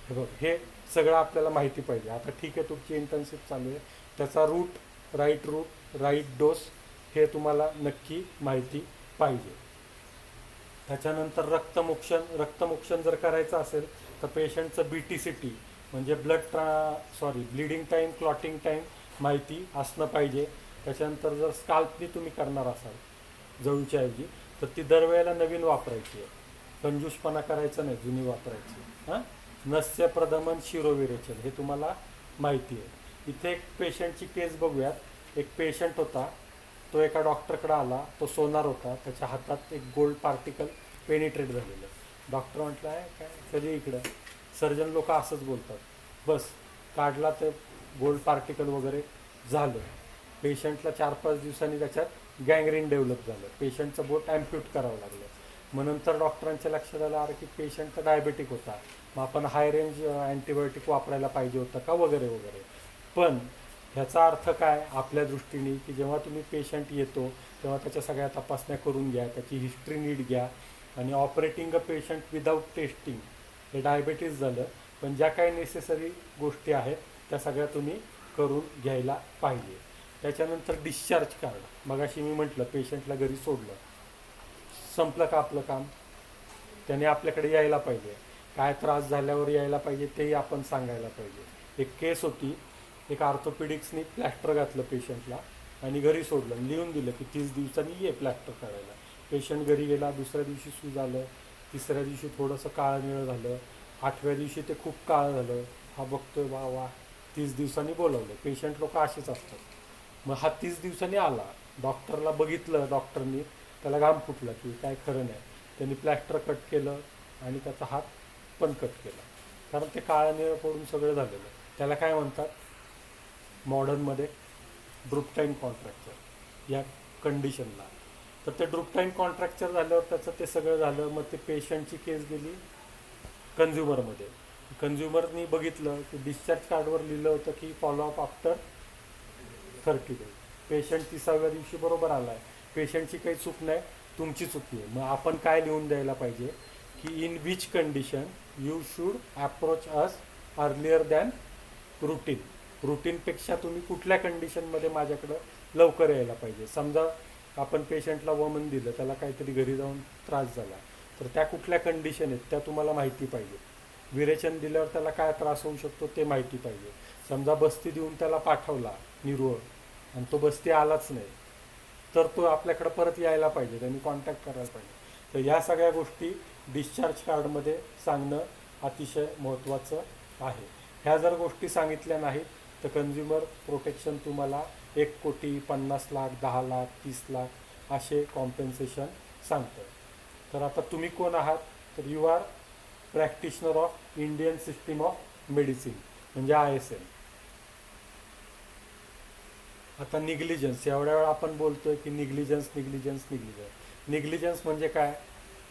हे बघ, हे सगळं आपल्याला माहिती पाहिजे. आता ठीक आहे, तुमची इंटर्नशिप चालू आहे, त्याचा रूट, राईट डोस हे तुम्हाला नक्की माहिती पाहिजे. त्याच्यानंतर रक्तमोक्षण जर करायचं असेल तर पेशंटचं BTCT म्हणजे ब्लिडिंग टाईम, क्लॉटिंग टाईम माहिती असणं पाहिजे. त्याच्यानंतर जर स्काल्पनी तुम्ही करणार असाल जळूच्या ऐवजी, तर ती दरवेळेला नवीन वापरायची आहे, कंजूसपणा करायचं नाही, जुनी वापरायची. हां, नस्य प्रदमन शिरोविरेचन हे तुम्हाला माहिती आहे. इथे एक पेशंटची केस बघूयात. एक पेशंट होता, तो एका डॉक्टरकडे आला, तो सोनार होता, त्याच्या हातात एक गोल्ड पार्टिकल पेनिट्रेट झालेलं. डॉक्टर म्हटलं आहे काय, कधी इकडं सर्जन लोक असंच बोलतात, बस काढला ते गोल्ड पार्टिकल वगैरे झालं. पेशंटला 4-5 दिवसांनी त्याच्यात गँग्रीन डेव्हलप झालं, पेशंटचं बोट ॲम्प्यूट करावं लागलं. मग नंतर डॉक्टरांच्या लक्षात आलं, अरे की पेशंट तर डायबेटिक होता, मग आपण हाय रेंज अँटीबायोटिक वापरायला पाहिजे होतं का, वगैरे वगैरे. पण ह्याचा अर्थ काय आपल्या दृष्टीने, की जेव्हा तुम्ही पेशंट येतो तेव्हा त्याच्या सगळ्या तपासण्या करून घ्या, त्याची हिस्ट्री नीट घ्या. आणि operating a patient without testing हे डायबेटीस झालं, पण ज्या काही नेसेसरी गोष्टी आहेत त्या सगळ्या तुम्ही करून घ्यायला पाहिजे. त्याच्यानंतर डिस्चार्ज कार्ड, मगाशी मी म्हटलं पेशंटला घरी सोडलं, संपलं का आपलं काम? त्याने आपल्याकडे यायला पाहिजे, काय त्रास झाल्यावर यायला पाहिजे तेही आपण सांगायला पाहिजे. एक केस होती, एक ऑर्थोपेडिक्सनी प्लॅस्टर घातलं पेशंटला आणि घरी सोडलं, लिहून दिलं की 30 दिवसांनी ये प्लॅस्टर काढायला. पेशंट घरी गेला, दुसऱ्या दिवशी सूज आलं, तिसऱ्या दिवशी थोडंसं काळं निळं झालं, 8व्या दिवशी ते खूप काळं झालं. हा बघतोय, वा 30 दिवसांनी बोलवलं. पेशंट लोक असेच असतात. मग हा 30 दिवसांनी आला, डॉक्टरला बघितलं, डॉक्टरनी त्याला घाम फुटला की काय खरं नाही. त्यांनी प्लॅस्टर कट केलं आणि त्याचा हात पण कट केला, कारण ते काळं निळं पडून सगळं झालेलं. त्याला काय म्हणतात मॉडर्नमध्ये? ड्रुपटाईन कॉन्ट्रॅक्चर या कंडिशनला. तर ते ड्रुपटाईन कॉन्ट्रॅक्चर झाल्यावर त्याचं ते सगळं झालं. मग ते पेशंटची केस गेली कन्झ्युमरमध्ये. कन्झ्युमरनी बघितलं की डिस्चार्ज कार्डवर लिहिलं होतं की फॉलोअप आफ्टर 30 डेज. पेशंट 30व्या दिवशी बरोबर आला आहे, पेशंटची काही चूक नाही, तुमची चुकी आहे. मग आपण काय लिहून द्यायला पाहिजे की in which condition you should approach us earlier than routine. रुटीनपेक्षा तुम्ही कुठल्या कंडिशनमध्ये माझ्याकडं लवकर यायला पाहिजे. समजा आपण पेशंटला वमन दिलं, त्याला काहीतरी घरी जाऊन त्रास झाला, तर त्या कुठल्या कंडिशन आहेत त्या तुम्हाला माहिती पाहिजे. विरेचन दिल्यावर त्याला काय त्रास होऊ शकतो ते माहिती पाहिजे. समजा बस्ती देऊन त्याला पाठवला निरोळ आणि तो बस्ती आलाच नाही, तर तो आपल्याकडं परत यायला पाहिजे, त्यांनी कॉन्टॅक्ट करायला पाहिजे. तर या सगळ्या गोष्टी डिस्चार्ज कार्डमध्ये सांगणं अतिशय महत्त्वाचं आहे. ह्या जर गोष्टी सांगितल्या नाहीत तर कन्झ्युमर प्रोटेक्शन तुम्हाला 1 कोटी, 50 लाख, 10 लाख, 30 लाख असे कॉम्पेन्सेशन सांगतं. तर आता तुम्ही कोण आहात? तर you are practitioner of Indian system of medicine. म्हणजे ISM. आता निग्लिजन्स, एवढ्या वेळा आपण बोलतोय की निग्लिजन्स निग्लिजन्स निग्लिजन्स. निग्लिजन्स म्हणजे काय,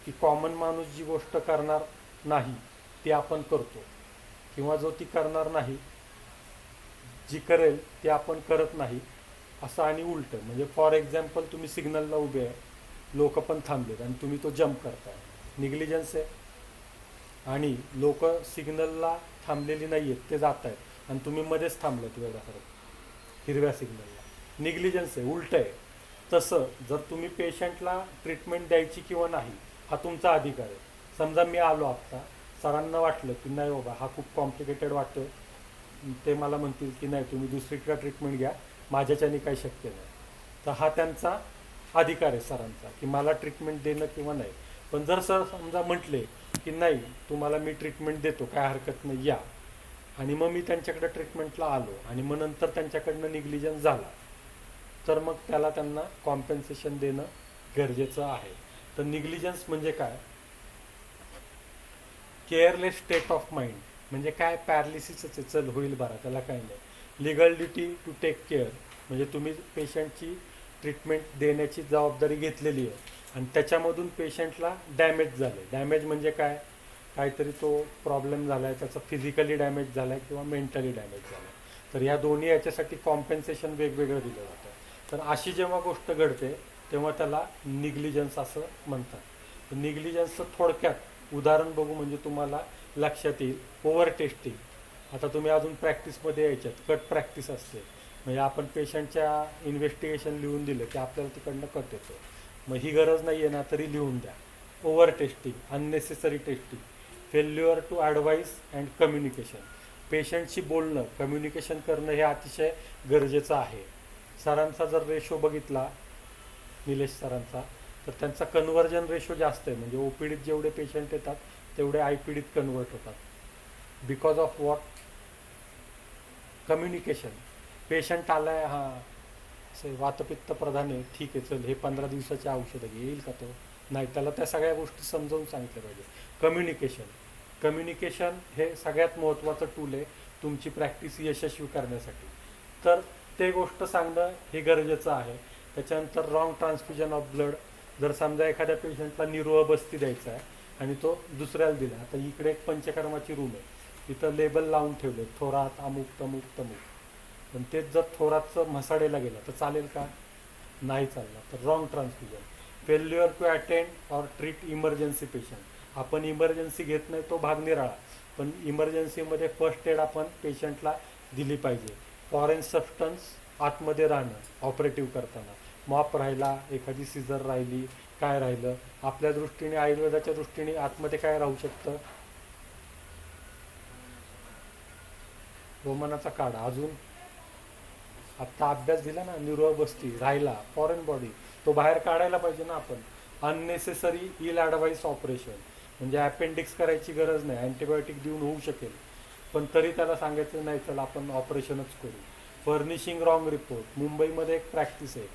की कॉमन माणूस जी गोष्ट करणार नाही ती आपण करतो, किंवा जो ती करणार नाही जी करेल ती आपण करत नाही असं. आणि उलटं म्हणजे फॉर एक्झाम्पल तुम्ही सिग्नलला उभे आहे, लोक पण थांबलेत आणि तुम्ही तो जंप करताय, निग्लिजन्स आहे. आणि लोक सिग्नलला थांबलेली नाही आहेत, ते जात आहेत आणि तुम्ही मध्येच थांबलेत वेळासारखं हिरव्या सिग्नलला, निग्लिजन्स आहे, उलटं आहे. तसं जर तुम्ही पेशंटला ट्रीटमेंट द्यायची किंवा नाही हा तुमचा अधिकार आहे. समजा मी आलो आत्ता, सरांना वाटलं की नाही बाबा हा खूप कॉम्प्लिकेटेड वाटतो, ते मला म्हणतील की नाही तुम्ही दुसरीकडे ट्रीटमेंट घ्या, माझ्याच्याने काही शक्य नाही, तर हा त्यांचा अधिकार आहे सरांचा की मला ट्रीटमेंट देणं किंवा नाही. पण जर सर समजा म्हटले की नाही तुम्हाला मी ट्रीटमेंट देतो काय हरकत नाही या, आणि मग मी त्यांच्याकडे ट्रीटमेंटला आलो आणि मग नंतर त्यांच्याकडनं निग्लिजन्स झाला, तर मग त्यांना कॉम्पेन्सेशन देणं गरजेचं आहे. तर निग्लिजन्स म्हणजे काय, केअरलेस स्टेट ऑफ माइंड. म्हणजे काय, पॅरालिसिसच चल होईल बरा त्याला काही नाही. Legal duty to take care म्हणजे तुम्ही पेशंटची ट्रीटमेंट देण्याची जबाबदारी घेतलेली आहे आणि त्याच्यामधून पेशंटला डॅमेज झाले. डॅमेज म्हणजे काय, काहीतरी तो प्रॉब्लेम झाला आहे, त्याचा फिजिकली डॅमेज झाला आहे किंवा मेंटली डॅमेज झाला आहे, तर या दोन्ही याच्यासाठी कॉम्पेन्सेशन वेगवेगळं दिलं जातं. तर अशी जेव्हा गोष्ट घडते तेव्हा त्याला निग्लिजन्स असं म्हणतात. तर निग्लिजन्सचं थोडक्यात उदाहरण बघू म्हणजे तुम्हाला लक्षात येईल. Over testing. आता तुम्ही अजून प्रॅक्टिसमध्ये यायच्यात, कट प्रॅक्टिस असते, म्हणजे आपण पेशंटच्या इन्व्हेस्टिगेशन लिहून दिलं की आपल्याला तिकडनं कट येतो, मग ही गरज नाही आहे ना तरी लिहून द्या. Over testing, unnecessary testing, failure to advise and communication. पेशंटशी बोलणं, कम्युनिकेशन करणं हे अतिशय गरजेचं आहे. सरांचा जर रेशो बघितला निलेश सरांचा, तर त्यांचा कन्व्हर्जन रेशो जास्त आहे. म्हणजे OPDत जेवढे पेशंट येतात तेवढे IPDत कन्वर्ट होतात. Because of what, communication. Patient आला आहे, हां वातपित्त प्रधान आहे, ठीक आहे चल हे 15 दिवसाची औषधं घे, येईल का तो, नाही, त्याला त्या सगळ्या गोष्टी समजावून सांगितल्या पाहिजे. कम्युनिकेशन हे सगळ्यात महत्त्वाचं टूल आहे तुमची प्रॅक्टिस यशस्वी करण्यासाठी. तर ते गोष्ट सांगणं हे गरजेचं आहे. त्याच्यानंतर रॉंग ट्रान्सफ्युजन ऑफ ब्लड. जर समजा एखाद्या पेशंटला निरोह बस्ती द्यायचा आहे आणि तो दुसऱ्याला दिला, आता इकडे एक पंचकर्माची रूम आहे, तिथं लेबल लावून ठेवले थोरात अमुक तमुक तमुक, पण तेच जर थोरातचं म्हसाडेला गेला तर चालेल का, नाही चालणार. तर wrong transfusion. Failure to attend or treat emergency patient. आपण इमर्जन्सी घेत नाही तो भाग निराळा, पण इमर्जन्सीमध्ये फर्स्ट एड आपण पेशंटला दिली पाहिजे. फॉरेन सबस्टन्स आतमध्ये राहणं ऑपरेटिव्ह करताना, मॉप राहिला, एखादी सीझर राहिली, काय राहिलं, आपल्या दृष्टीने आयुर्वेदाच्या दृष्टीने आतमध्ये काय राहू शकतं, रोमनाचा काढा. अजून आत्ता अभ्यास दिला ना, निरोह बस्ती राहिला, फॉरेन बॉडी, तो बाहेर काढायला पाहिजे ना आपण. अननेसेसरी इल ॲडवाईस ऑपरेशन म्हणजे अपेंडिक्स करायची गरज नाही, अँटीबायोटिक देऊन होऊ शकेल, पण तरी त्याला सांगायचं नाही चला आपण ऑपरेशनच करू. Furnishing wrong report. मुंबईमध्ये एक प्रॅक्टिस आहे,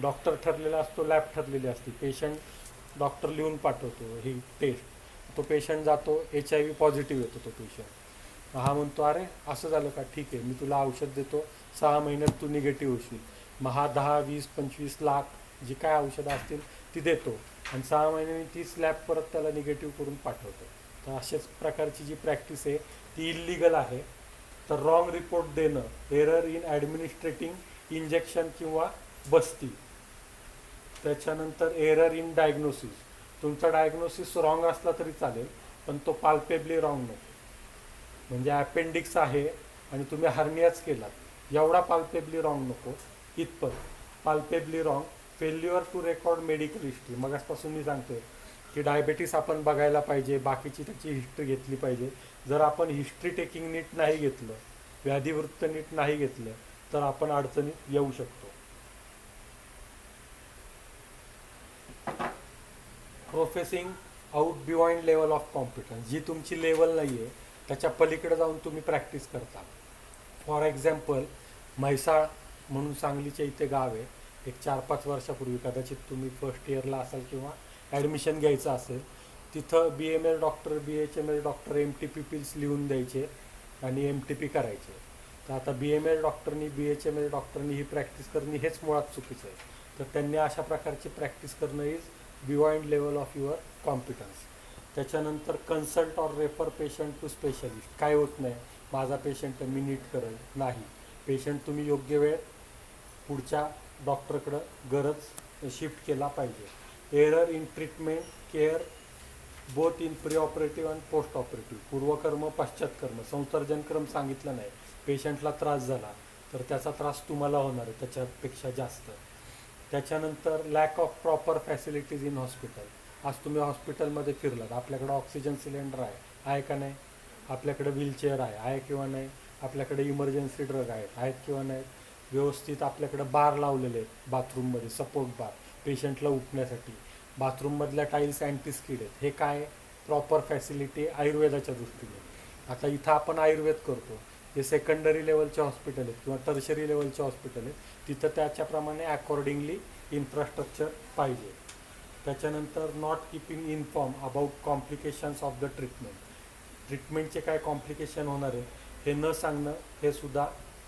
डॉक्टर ठरलेला असतो, लॅब ठरलेली असते, पेशंट डॉक्टर लिहून पाठवतो ही टेस्ट, तो पेशंट जातो, HIV पॉझिटिव्ह येतो तो पेशंट. हा म्हणतो अरे असं झालं का, ठीक आहे मी तुला औषध देतो, 6 महिन्यात तू निगेटिव्ह होशील. मग हा 10, 20, 25 लाख जी काय औषधं असतील ती देतो आणि 6 महिन्यांनी तीच लॅब परत त्याला निगेटिव्ह करून पाठवतो. तर अशाच प्रकारची जी प्रॅक्टिस आहे ती इल्लिगल आहे. तर रॉंग रिपोर्ट देणं, एरर इन ॲडमिनिस्ट्रेटिंग इंजेक्शन किंवा बस्ती. त्याच्यानंतर एरर इन डायग्नोसिस. तुमचा डायग्नोसिस रॉंग असला तरी चालेल, पण तो पाल्पेबली रॉंग नको. म्हणजे अपेंडिक्स आहे आणि तुम्ही हर्नियाच केलात, एवढा पाल्पेबली रॉंग नको, इथपर palpably wrong. Failure to record medical history. मगाचपासून मी सांगतोय की डायबेटीस आपण बघायला पाहिजे, बाकीची त्याची हिस्ट्री घेतली पाहिजे. जर आपण हिस्ट्री टेकिंग नीट नाही घेतलं, व्याधिवृत्त नीट नाही घेतलं, तर आपण अडचणीत येऊ शकतो. Professing out beyond level of competence. जी तुमची लेवल नाही आहे त्याच्या पलीकडे जाऊन तुम्ही प्रॅक्टिस करता. फॉर एक्झाम्पल म्हैसाळ म्हणून सांगलीच्या इथे गाव आहे, एक 4-5 वर्षापूर्वी कदाचित तुम्ही फर्स्ट इयरला असाल किंवा ॲडमिशन घ्यायचं असेल, तिथं BMS doctor, BHMS doctor MTP pills लिहून द्यायचे आणि MTP करायचे. तर आता BMS डॉक्टरनी BHMS डॉक्टरनी ही प्रॅक्टिस करणं हेच मुळात चुकीचं आहे. तर त्यांनी अशा प्रकारची प्रॅक्टिस करणं is beyond level of your competence. त्याच्यानंतर consult or refer patient to specialist. काय होत नाही, माझा पेशंट मी नीट करेल, नाही. पेशंट तुम्ही योग्य वेळ पुढच्या डॉक्टरकडं गरज शिफ्ट केला पाहिजे. Error in treatment care both in pre operative and post operative. पूर्वकर्म पश्चातकर्म. संसर्जनक्रम सांगितलं नाही, पेशंटला त्रास झाला तर त्याचा त्रास तुम्हाला होणार आहे त्याच्यापेक्षा जास्त. त्याच्यानंतर lack of proper facilities in hospital. आज तुम्ही हॉस्पिटलमध्ये फिरलात, आपल्याकडे ऑक्सिजन सिलेंडर आहे का नाही, आपल्याकडे व्हीलचेअर आहे किंवा नाही, आपल्याकडे इमर्जन्सी ड्रग आहेत किंवा नाहीत, व्यवस्थित आपल्याकडे बार लावलेले आहेत बाथरूममध्ये, सपोर्ट बार पेशंटला उठण्यासाठी, बाथरूममधल्या टाईल्स अँटीस्किड आहेत. हे काय प्रॉपर फॅसिलिटी आयुर्वेदाच्या दृष्टीने. आता इथं आपण आयुर्वेद करतो, जे सेकंडरी लेवलचे हॉस्पिटल आहेत किंवा टर्शरी लेवलचे हॉस्पिटल आहेत, तिथं त्याच्याप्रमाणे अकॉर्डिंगली इन्फ्रास्ट्रक्चर पाहिजे. त्याच्यानंतर not keeping inform about complications of the treatment. ट्रीटमेंटचे काय कॉम्प्लिकेशन होणार आहे हे न सांगणं हे सुद्धा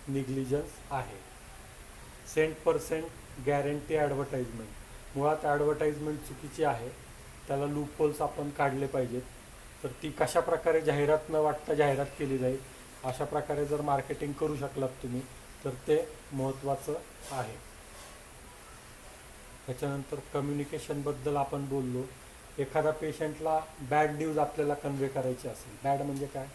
निग्लिजन्स आहे. Cent% guarantee advertisement. मुळात ॲडव्हर्टाइजमेंट चुकीची आहे, त्याला लूपहोल्स आपण काढले पाहिजेत. तर ती कशा प्रकारे जाहिरात न वाटता जाहिरात केली जाईल अशा प्रकारे जर मार्केटिंग करू शकलात तुम्ही तर ते महत्त्वाचं आहे. त्याच्यानंतर कम्युनिकेशनबद्दल आपण बोललो. एखादा पेशंटला बॅड न्यूज आपल्याला कन्वे करायची असेल, बॅड म्हणजे काय,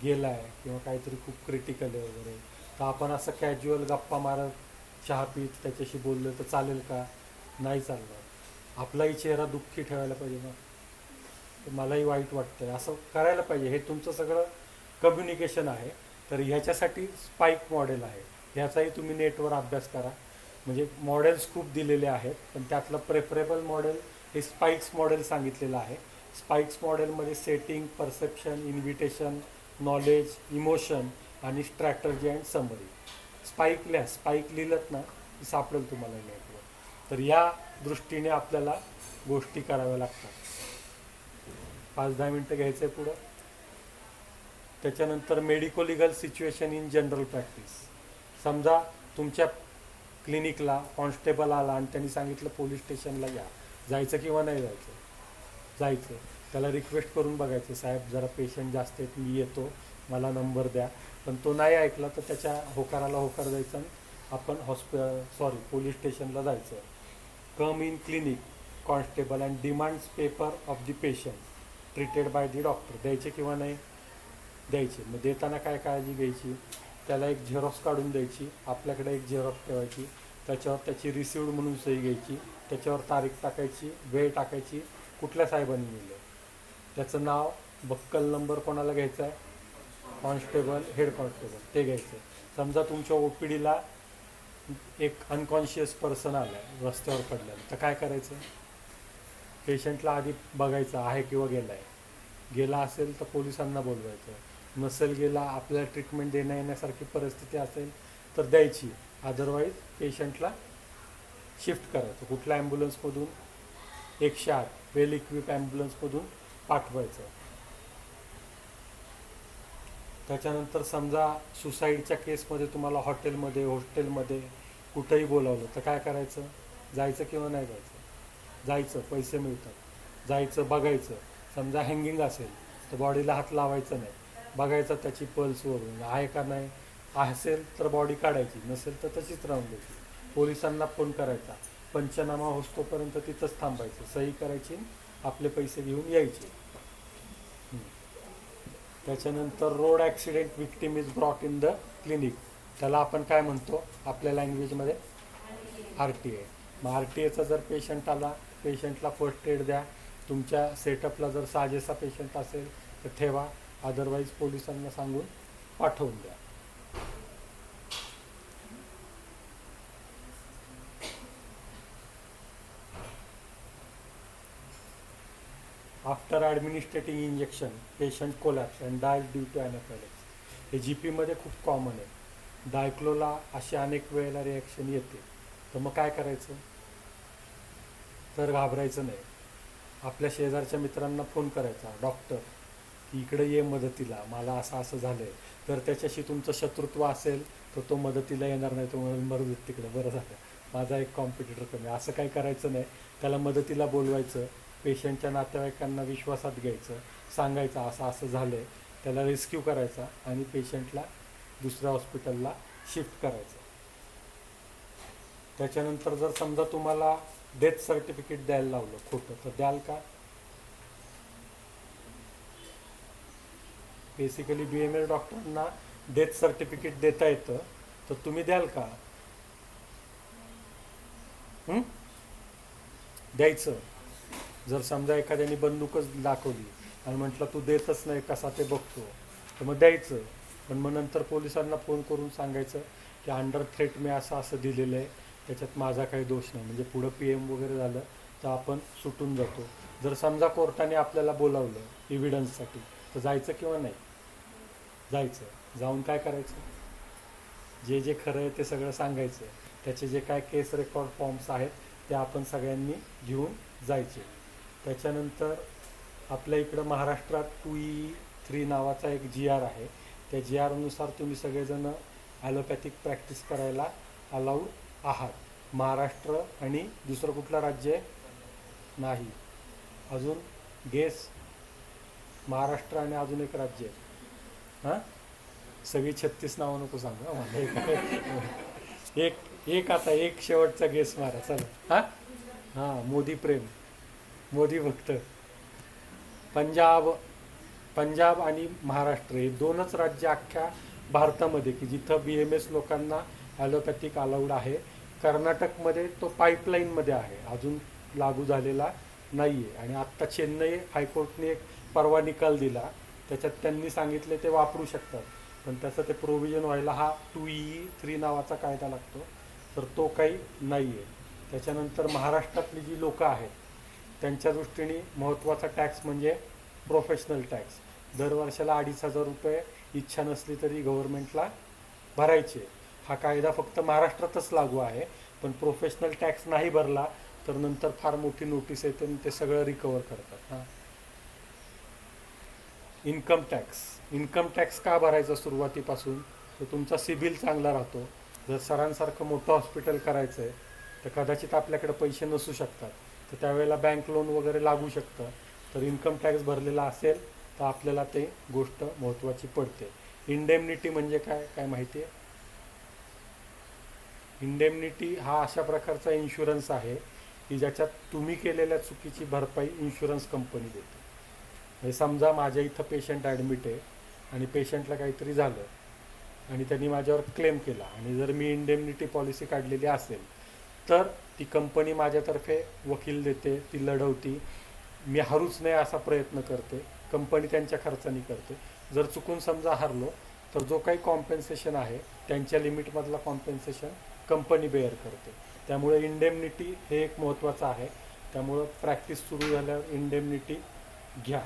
गेला आहे किंवा काहीतरी खूप क्रिटिकल आहे वगैरे, तर आपण असं कॅज्युअल गप्पा मारत चहा पीत त्याच्याशी बोललं तर चालेल का, नाही चाललं. आपलाही चेहरा दुःखी ठेवायला पाहिजे ना, तर मलाही वाईट वाटतं आहे असं करायला पाहिजे. हे तुमचं सगळं कम्युनिकेशन आहे. तर ह्याच्यासाठी स्पाईक मॉडेल आहे, ह्याचाही तुम्ही नेटवर अभ्यास करा. म्हणजे मॉडेल्स खूप दिलेले आहेत, पण त्यातलं प्रेफरेबल मॉडेल हे स्पाईक्स मॉडेल सांगितलेलं आहे. स्पाईक्स मॉडेलमध्ये setting, perception, invitation, knowledge, emotion आणि स्ट्रॅटर्जी अँड समरी. स्पाईक लिहिलंत ना की सापडेल तुम्हाला नेटवर. तर या दृष्टीने आपल्याला गोष्टी कराव्या लागतात. 5-10 मिनटं घ्यायचं आहे पुढं. त्याच्यानंतर medico legal situation in general practice. समजा तुमच्या क्लिनिकला कॉन्स्टेबल आला आणि त्यांनी सांगितलं पोलीस स्टेशनला या, जायचं किंवा नाही जायचं, जायचं. त्याला रिक्वेस्ट करून बघायचं, साहेब जरा पेशंट जास्त आहेत, मी येतो, मला नंबर द्या. पण तो नाही ऐकला तर त्याच्या होकाराला होकार द्यायचा आणि आपण पोलीस स्टेशनला जायचं. Come in clinic constable and demands paper of the patient treated by the doctor. द्यायचे किंवा नाही द्यायचे. मग देताना काय काळजी घ्यायची, त्याला एक झेरॉक्स काढून द्यायची, आपल्याकडे एक झेरॉक्स ठेवायची, त्याच्यावर त्याची रिसिव्ड म्हणून सही घ्यायची, त्याच्यावर तारीख टाकायची, वेळ टाकायची, कुठल्या साहेबांनी लिहिलं, त्याचं नाव, बक्कल नंबर कोणाला घ्यायचा आहे, कॉन्स्टेबल, हेड कॉन्स्टेबल, ते घ्यायचं. समजा तुमच्या OPDला एक अनकॉन्शियस पर्सन आला आहे, रस्त्यावर पडलेला, तर काय करायचं, पेशंटला आधी बघायचं आहे किंवा गेला आहे. गेला असेल तर पोलिसांना बोलवायचं, नसेल गेला, आपल्याला ट्रीटमेंट देण्या येण्यासारखी परिस्थिती असेल तर द्यायची, अदरवाईज पेशंटला शिफ्ट करायचं. कुठल्या ॲम्ब्युलन्समधून, 108 वेल इक्विप ॲम्ब्युलन्समधून पाठवायचं. त्याच्यानंतर समजा सुसाईडच्या केसमध्ये तुम्हाला हॉटेलमध्ये, हॉस्टेलमध्ये कुठंही बोलावलं तर काय करायचं, जायचं किंवा नाही जायचं, जायचं, पैसे मिळतात, जायचं, बघायचं. समजा हँगिंग असेल तर बॉडीला हात लावायचं नाही, बघायचं त्याची पल्स वरून आहे का नाही, असेल तर बॉडी काढायची, नसेल तर तशीच राहून द्यायची. पोलिसांना फोन करायचा, पंचनामा होतोपर्यंत तिथंच थांबायचं, सही करायची, आपले पैसे घेऊन यायचे. त्याच्यानंतर road accident victim is brought in the clinic. त्याला आपण काय म्हणतो आपल्या लँग्वेजमध्ये, RTA. मग RTAचा जर पेशंट आला, पेशंटला फर्स्ट एड द्या. तुमच्या सेटअपला जर साजेसा पेशंट असेल तर ठेवा, अदरवाईज पोलिसांना सांगून पाठवून द्या. After administrating injection patient collapse and dies due to anaphylaxis. हे GPमध्ये खूप कॉमन आहे. डायक्लोला अशी अनेक वेळेला रिॲक्शन येते. तर मग काय करायचं, तर घाबरायचं नाही. आपल्या शेजारच्या मित्रांना फोन करायचा, डॉक्टर इकडे ये मदतीला, मला असं असं झालं आहे. तर त्याच्याशी तुमचं शत्रुत्व असेल तर तो मदतीला येणार नाही, तो मरू देत तिकडे, बरं झालं माझा एक कॉम्पिटिटर कमी. असं काही करायचं नाही. त्याला मदतीला बोलवायचं, पेशंटच्या नातेवाईकांना विश्वासात घ्यायचं, सांगायचं असं असं झालं आहे, त्याला रेस्क्यू करायचा आणि पेशंटला दुसऱ्या हॉस्पिटलला शिफ्ट करायचं. त्याच्यानंतर जर समजा तुम्हाला डेथ सर्टिफिकेट द्यायला लावलं खोटं, तर द्याल का? बेसिकली BMS डॉक्टरांना डेथ सर्टिफिकेट देता येतं, तर तुम्ही द्याल का? द्यायचं. जर समजा एखाद्याने बंदूकच दाखवली आणि म्हटलं तू देतच नाही कसा ते बघतो, तर मग द्यायचं. पण मग नंतर पोलिसांना फोन करून सांगायचं की अंडर थ्रेट मी असं असं दिलेलं आहे, त्याच्यात माझा काही दोष नाही. म्हणजे पुढं PM वगैरे झालं तर आपण सुटून जातो. जर समजा कोर्टाने आपल्याला बोलावलं एव्हिडन्ससाठी, तर जायचं किंवा नाही? जायचं. जाऊन काय करायचं? जे जे खरं आहे ते सगळं सांगायचं. त्याचे जे काय केस रेकॉर्ड फॉर्म्स आहेत ते आपण सगळ्यांनी घेऊन जायचे. त्याच्यानंतर आपल्या इकडं महाराष्ट्रात 2E3 नावाचा एक GR आहे. त्या GRनुसार तुम्ही सगळेजण ॲलोपॅथिक प्रॅक्टिस करायला अलाउड आहात. महाराष्ट्र आणि दुसरं कुठलं राज्य आहे? नाही. अजून गेस? महाराष्ट्र आणि अजून एक राज्य आहे. हां, सगळी 36 नावं नको सांगा मला. एक आता एक शेवटचा गेस मारा चला. हां, मोदी प्रेम, मोदी भक्त. पंजाब आणि महाराष्ट्र हे दोनच राज्य अख्ख्या भारतामध्ये की जिथं BMS लोकांना ॲलोपॅथिक अलाउड आहे. कर्नाटकमध्ये तो पाईपलाईनमध्ये आहे, अजून लागू झालेला नाही आहे. आणि आत्ता चेन्नई हायकोर्टने एक परवा निकाल दिला, त्याच्यात त्यांनी सांगितले ते वापरू शकतात, पण त्याचं ते प्रोव्हिजन व्हायला हा 2E3 नावाचा कायदा लागतो, तर तो काही नाही आहे. त्याच्यानंतर महाराष्ट्रातली जी लोकं आहेत त्यांच्या दृष्टीने महत्त्वाचा टॅक्स म्हणजे प्रोफेशनल टॅक्स. दरवर्षाला 2,500 रुपये इच्छा नसली तरी गव्हर्नमेंटला भरायचे. हा कायदा फक्त महाराष्ट्रातच लागू आहे, पण प्रोफेशनल टॅक्स नाही भरला तर नंतर फार मोठी नोटीस येते आणि ते सगळं रिकवर करतात. हां, इन्कम टॅक्स का भरायचा सुरुवातीपासून? तर तुमचा सिबिल चांगला राहतो. जर सरांसारखं मोठं हॉस्पिटल करायचं आहे तर कदाचित आपल्याकडे पैसे नसू शकतात, तर त्यावेळेला बँक लोन वगैरे लागू शकतं. तर इन्कम टॅक्स भरलेला असेल तर आपल्याला ते गोष्ट महत्त्वाची पडते. इंडेमनिटी म्हणजे काय माहिती आहे? इंडेमनिटी हा अशा प्रकारचा इन्शुरन्स आहे की ज्याच्यात तुम्ही केलेल्या चुकीची भरपाई इन्शुरन्स कंपनी देते. म्हणजे समजा माझ्या इथं पेशंट ॲडमिट आहे आणि पेशंटला काहीतरी झालं आणि त्यांनी माझ्यावर क्लेम केला आणि जर मी इंडेमनिटी पॉलिसी काढलेली असेल तर ती कंपनी माझ्यातर्फे वकील देते, ती लढवती, मी हारूच नाही असा प्रयत्न करते, कंपनी त्यांच्या खर्चाने करते. जर चुकून समजा हारलो तर जो काही कॉम्पेन्सेशन आहे त्यांच्या लिमिटमधला कॉम्पेन्सेशन कंपनी बेअर करते. त्यामुळे इंडेमनिटी हे एक महत्त्वाचं आहे. त्यामुळं प्रॅक्टिस सुरू झाल्यावर इंडेमनिटी घ्या.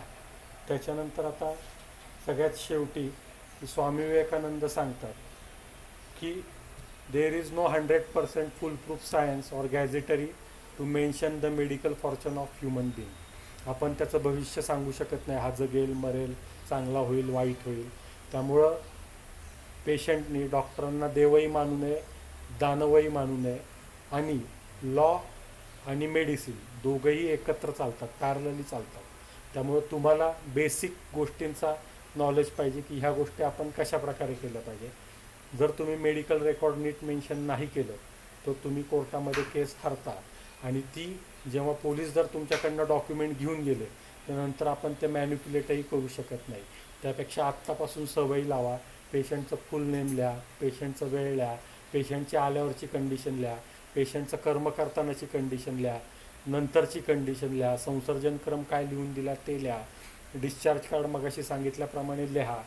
त्याच्यानंतर आता सगळ्यात शेवटी स्वामी विवेकानंद सांगतात की there is no 100% full proof science or gadgetry to mention the medical fortune of human being. आपण त्याचं भविष्य सांगू शकत नाही, हा जगेल मरेल, चांगला होईल वाईट होईल. त्यामुळं पेशंटनी डॉक्टरांना देवही मानू नये, दानवही मानू नये. आणि लॉ आणि मेडिसिन दोघंही एकत्र चालतात, पॅरलली चालतात. त्यामुळं तुम्हाला बेसिक गोष्टींचा नॉलेज पाहिजे की ह्या गोष्टी आपण कशा प्रकारे केल्या पाहिजे. जर तुम्ही मेडिकल रेकॉर्ड नीट मेन्शन नाही केलं तर तुम्ही कोर्टामध्ये केस हरता आणि ती जेव्हा पोलीस जर तुमच्याकडनं डॉक्युमेंट घेऊन गेले तर नंतर आपण ते मॅन्युप्युलेटही करू शकत नाही. त्यापेक्षा आत्तापासून सवयी लावा. पेशंटचं फुल नेम लिहा, पेशंटचं वेळ लिहा, पेशंटची आल्यावरची कंडिशन लिहा, पेशंटचं कर्म करतानाची कंडिशन लिहा, नंतरची कंडिशन लिहा, संसर्जनक्रम काय लिहून दिला ते लिहा, डिस्चार्ज कार्ड मगाशी सांगितल्याप्रमाणे लिहा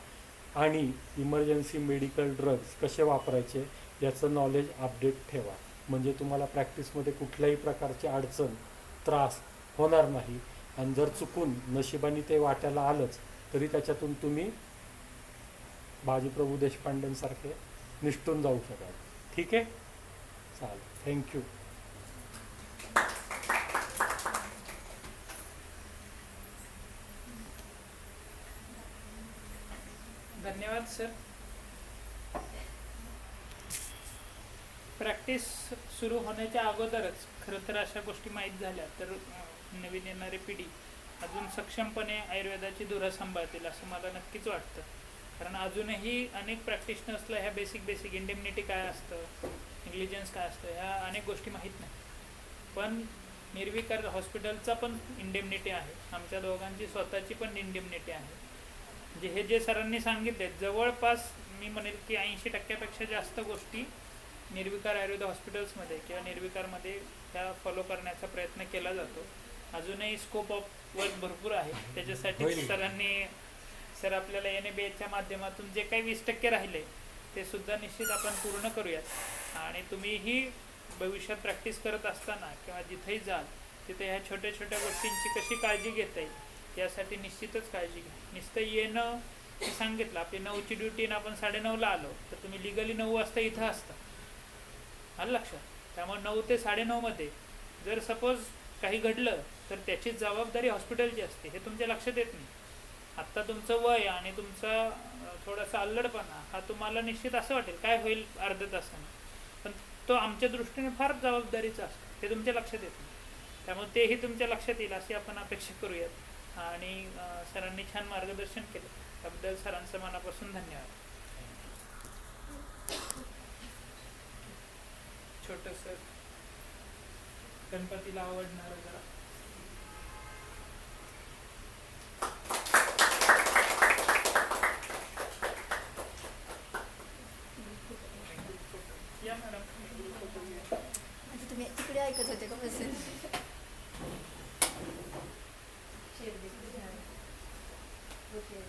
आणि इमर्जन्सी मेडिकल ड्रग्ज कसे वापरायचे याचं नॉलेज अपडेट ठेवा. म्हणजे तुम्हाला प्रॅक्टिसमध्ये कुठल्याही प्रकारची अडचण त्रास होणार नाही. आणि जर चुकून नशिबाने ते वाट्याला आलंच तरी त्याच्यातून तुम्ही बाजीप्रभू देशपांडेंसारखे निष्ठून जाऊ शकाल. ठीक आहे, चालेल, थँक्यू. धन्यवाद सर. प्रॅक्टिस सुरू होण्याच्या अगोदरच खरं तर अशा गोष्टी माहीत झाल्या तर नवीन येणारी पिढी अजून सक्षमपणे आयुर्वेदाची धुरा सांभाळतील असं मला नक्कीच वाटतं. कारण अजूनही अनेक प्रॅक्टिशनर्सला ह्या बेसिक इंडेमनिटी काय असतं, निग्लिजन्स काय असतं, ह्या अनेक गोष्टी माहीत नाही. पण निर्विकार हॉस्पिटलचा पण इंडेमनिटी आहे, आमच्या दोघांची स्वतःची पण इंडेमनिटी आहे. म्हणजे हे जे सरांनी सांगितले जवळपास मी म्हणेल की 80% जास्त गोष्टी निर्विकार आयुर्वेद हॉस्पिटल्समध्ये किंवा निर्विकारमध्ये त्या फॉलो करण्याचा प्रयत्न केला जातो. अजूनही स्कोप ऑफ वर्क भरपूर आहे. त्याच्यासाठी होईल. सर आपल्याला NABHच्या माध्यमातून जे काही 20% राहिले ते सुद्धा निश्चित आपण पूर्ण करूयात. आणि तुम्हीही भविष्यात प्रॅक्टिस करत असताना किंवा जिथेही जाल तिथे ह्या छोट्या छोट्या गोष्टींची कशी काळजी घेता येईल यासाठी निश्चितच काळजी घ्या. नुसतं येणं मी सांगितलं, आपली 9ची ड्युटी आणि आपण 9:30ला आलो तर तुम्ही लिगली 9 वाजता इथं असता, आलं लक्षात. त्यामुळे 9 ते 9:30मध्ये जर सपोज काही घडलं तर त्याची जबाबदारी हॉस्पिटलची असते. हे तुमच्या लक्षात येत नाही. आत्ता तुमचं वय आणि तुमचा थोडासा अल्लडपणा हा तुम्हाला निश्चित असं वाटेल काय होईल अर्ध्या तासानं, पण तो आमच्या दृष्टीने फार जबाबदारीचा असतो. ते तुमच्या लक्षात येत नाही. त्यामुळे तेही तुमच्या लक्षात येईल अशी आपण अपेक्षा करूयात. आणि सरांनी छान मार्गदर्शन केलं त्याबद्दल सरांचं मनापासून धन्यवाद. छोटंसं गणपतीला आवडणारं जरा या मॅडम. म्हणजे तुम्ही तिकडे ऐकत होते का बसून? ओके.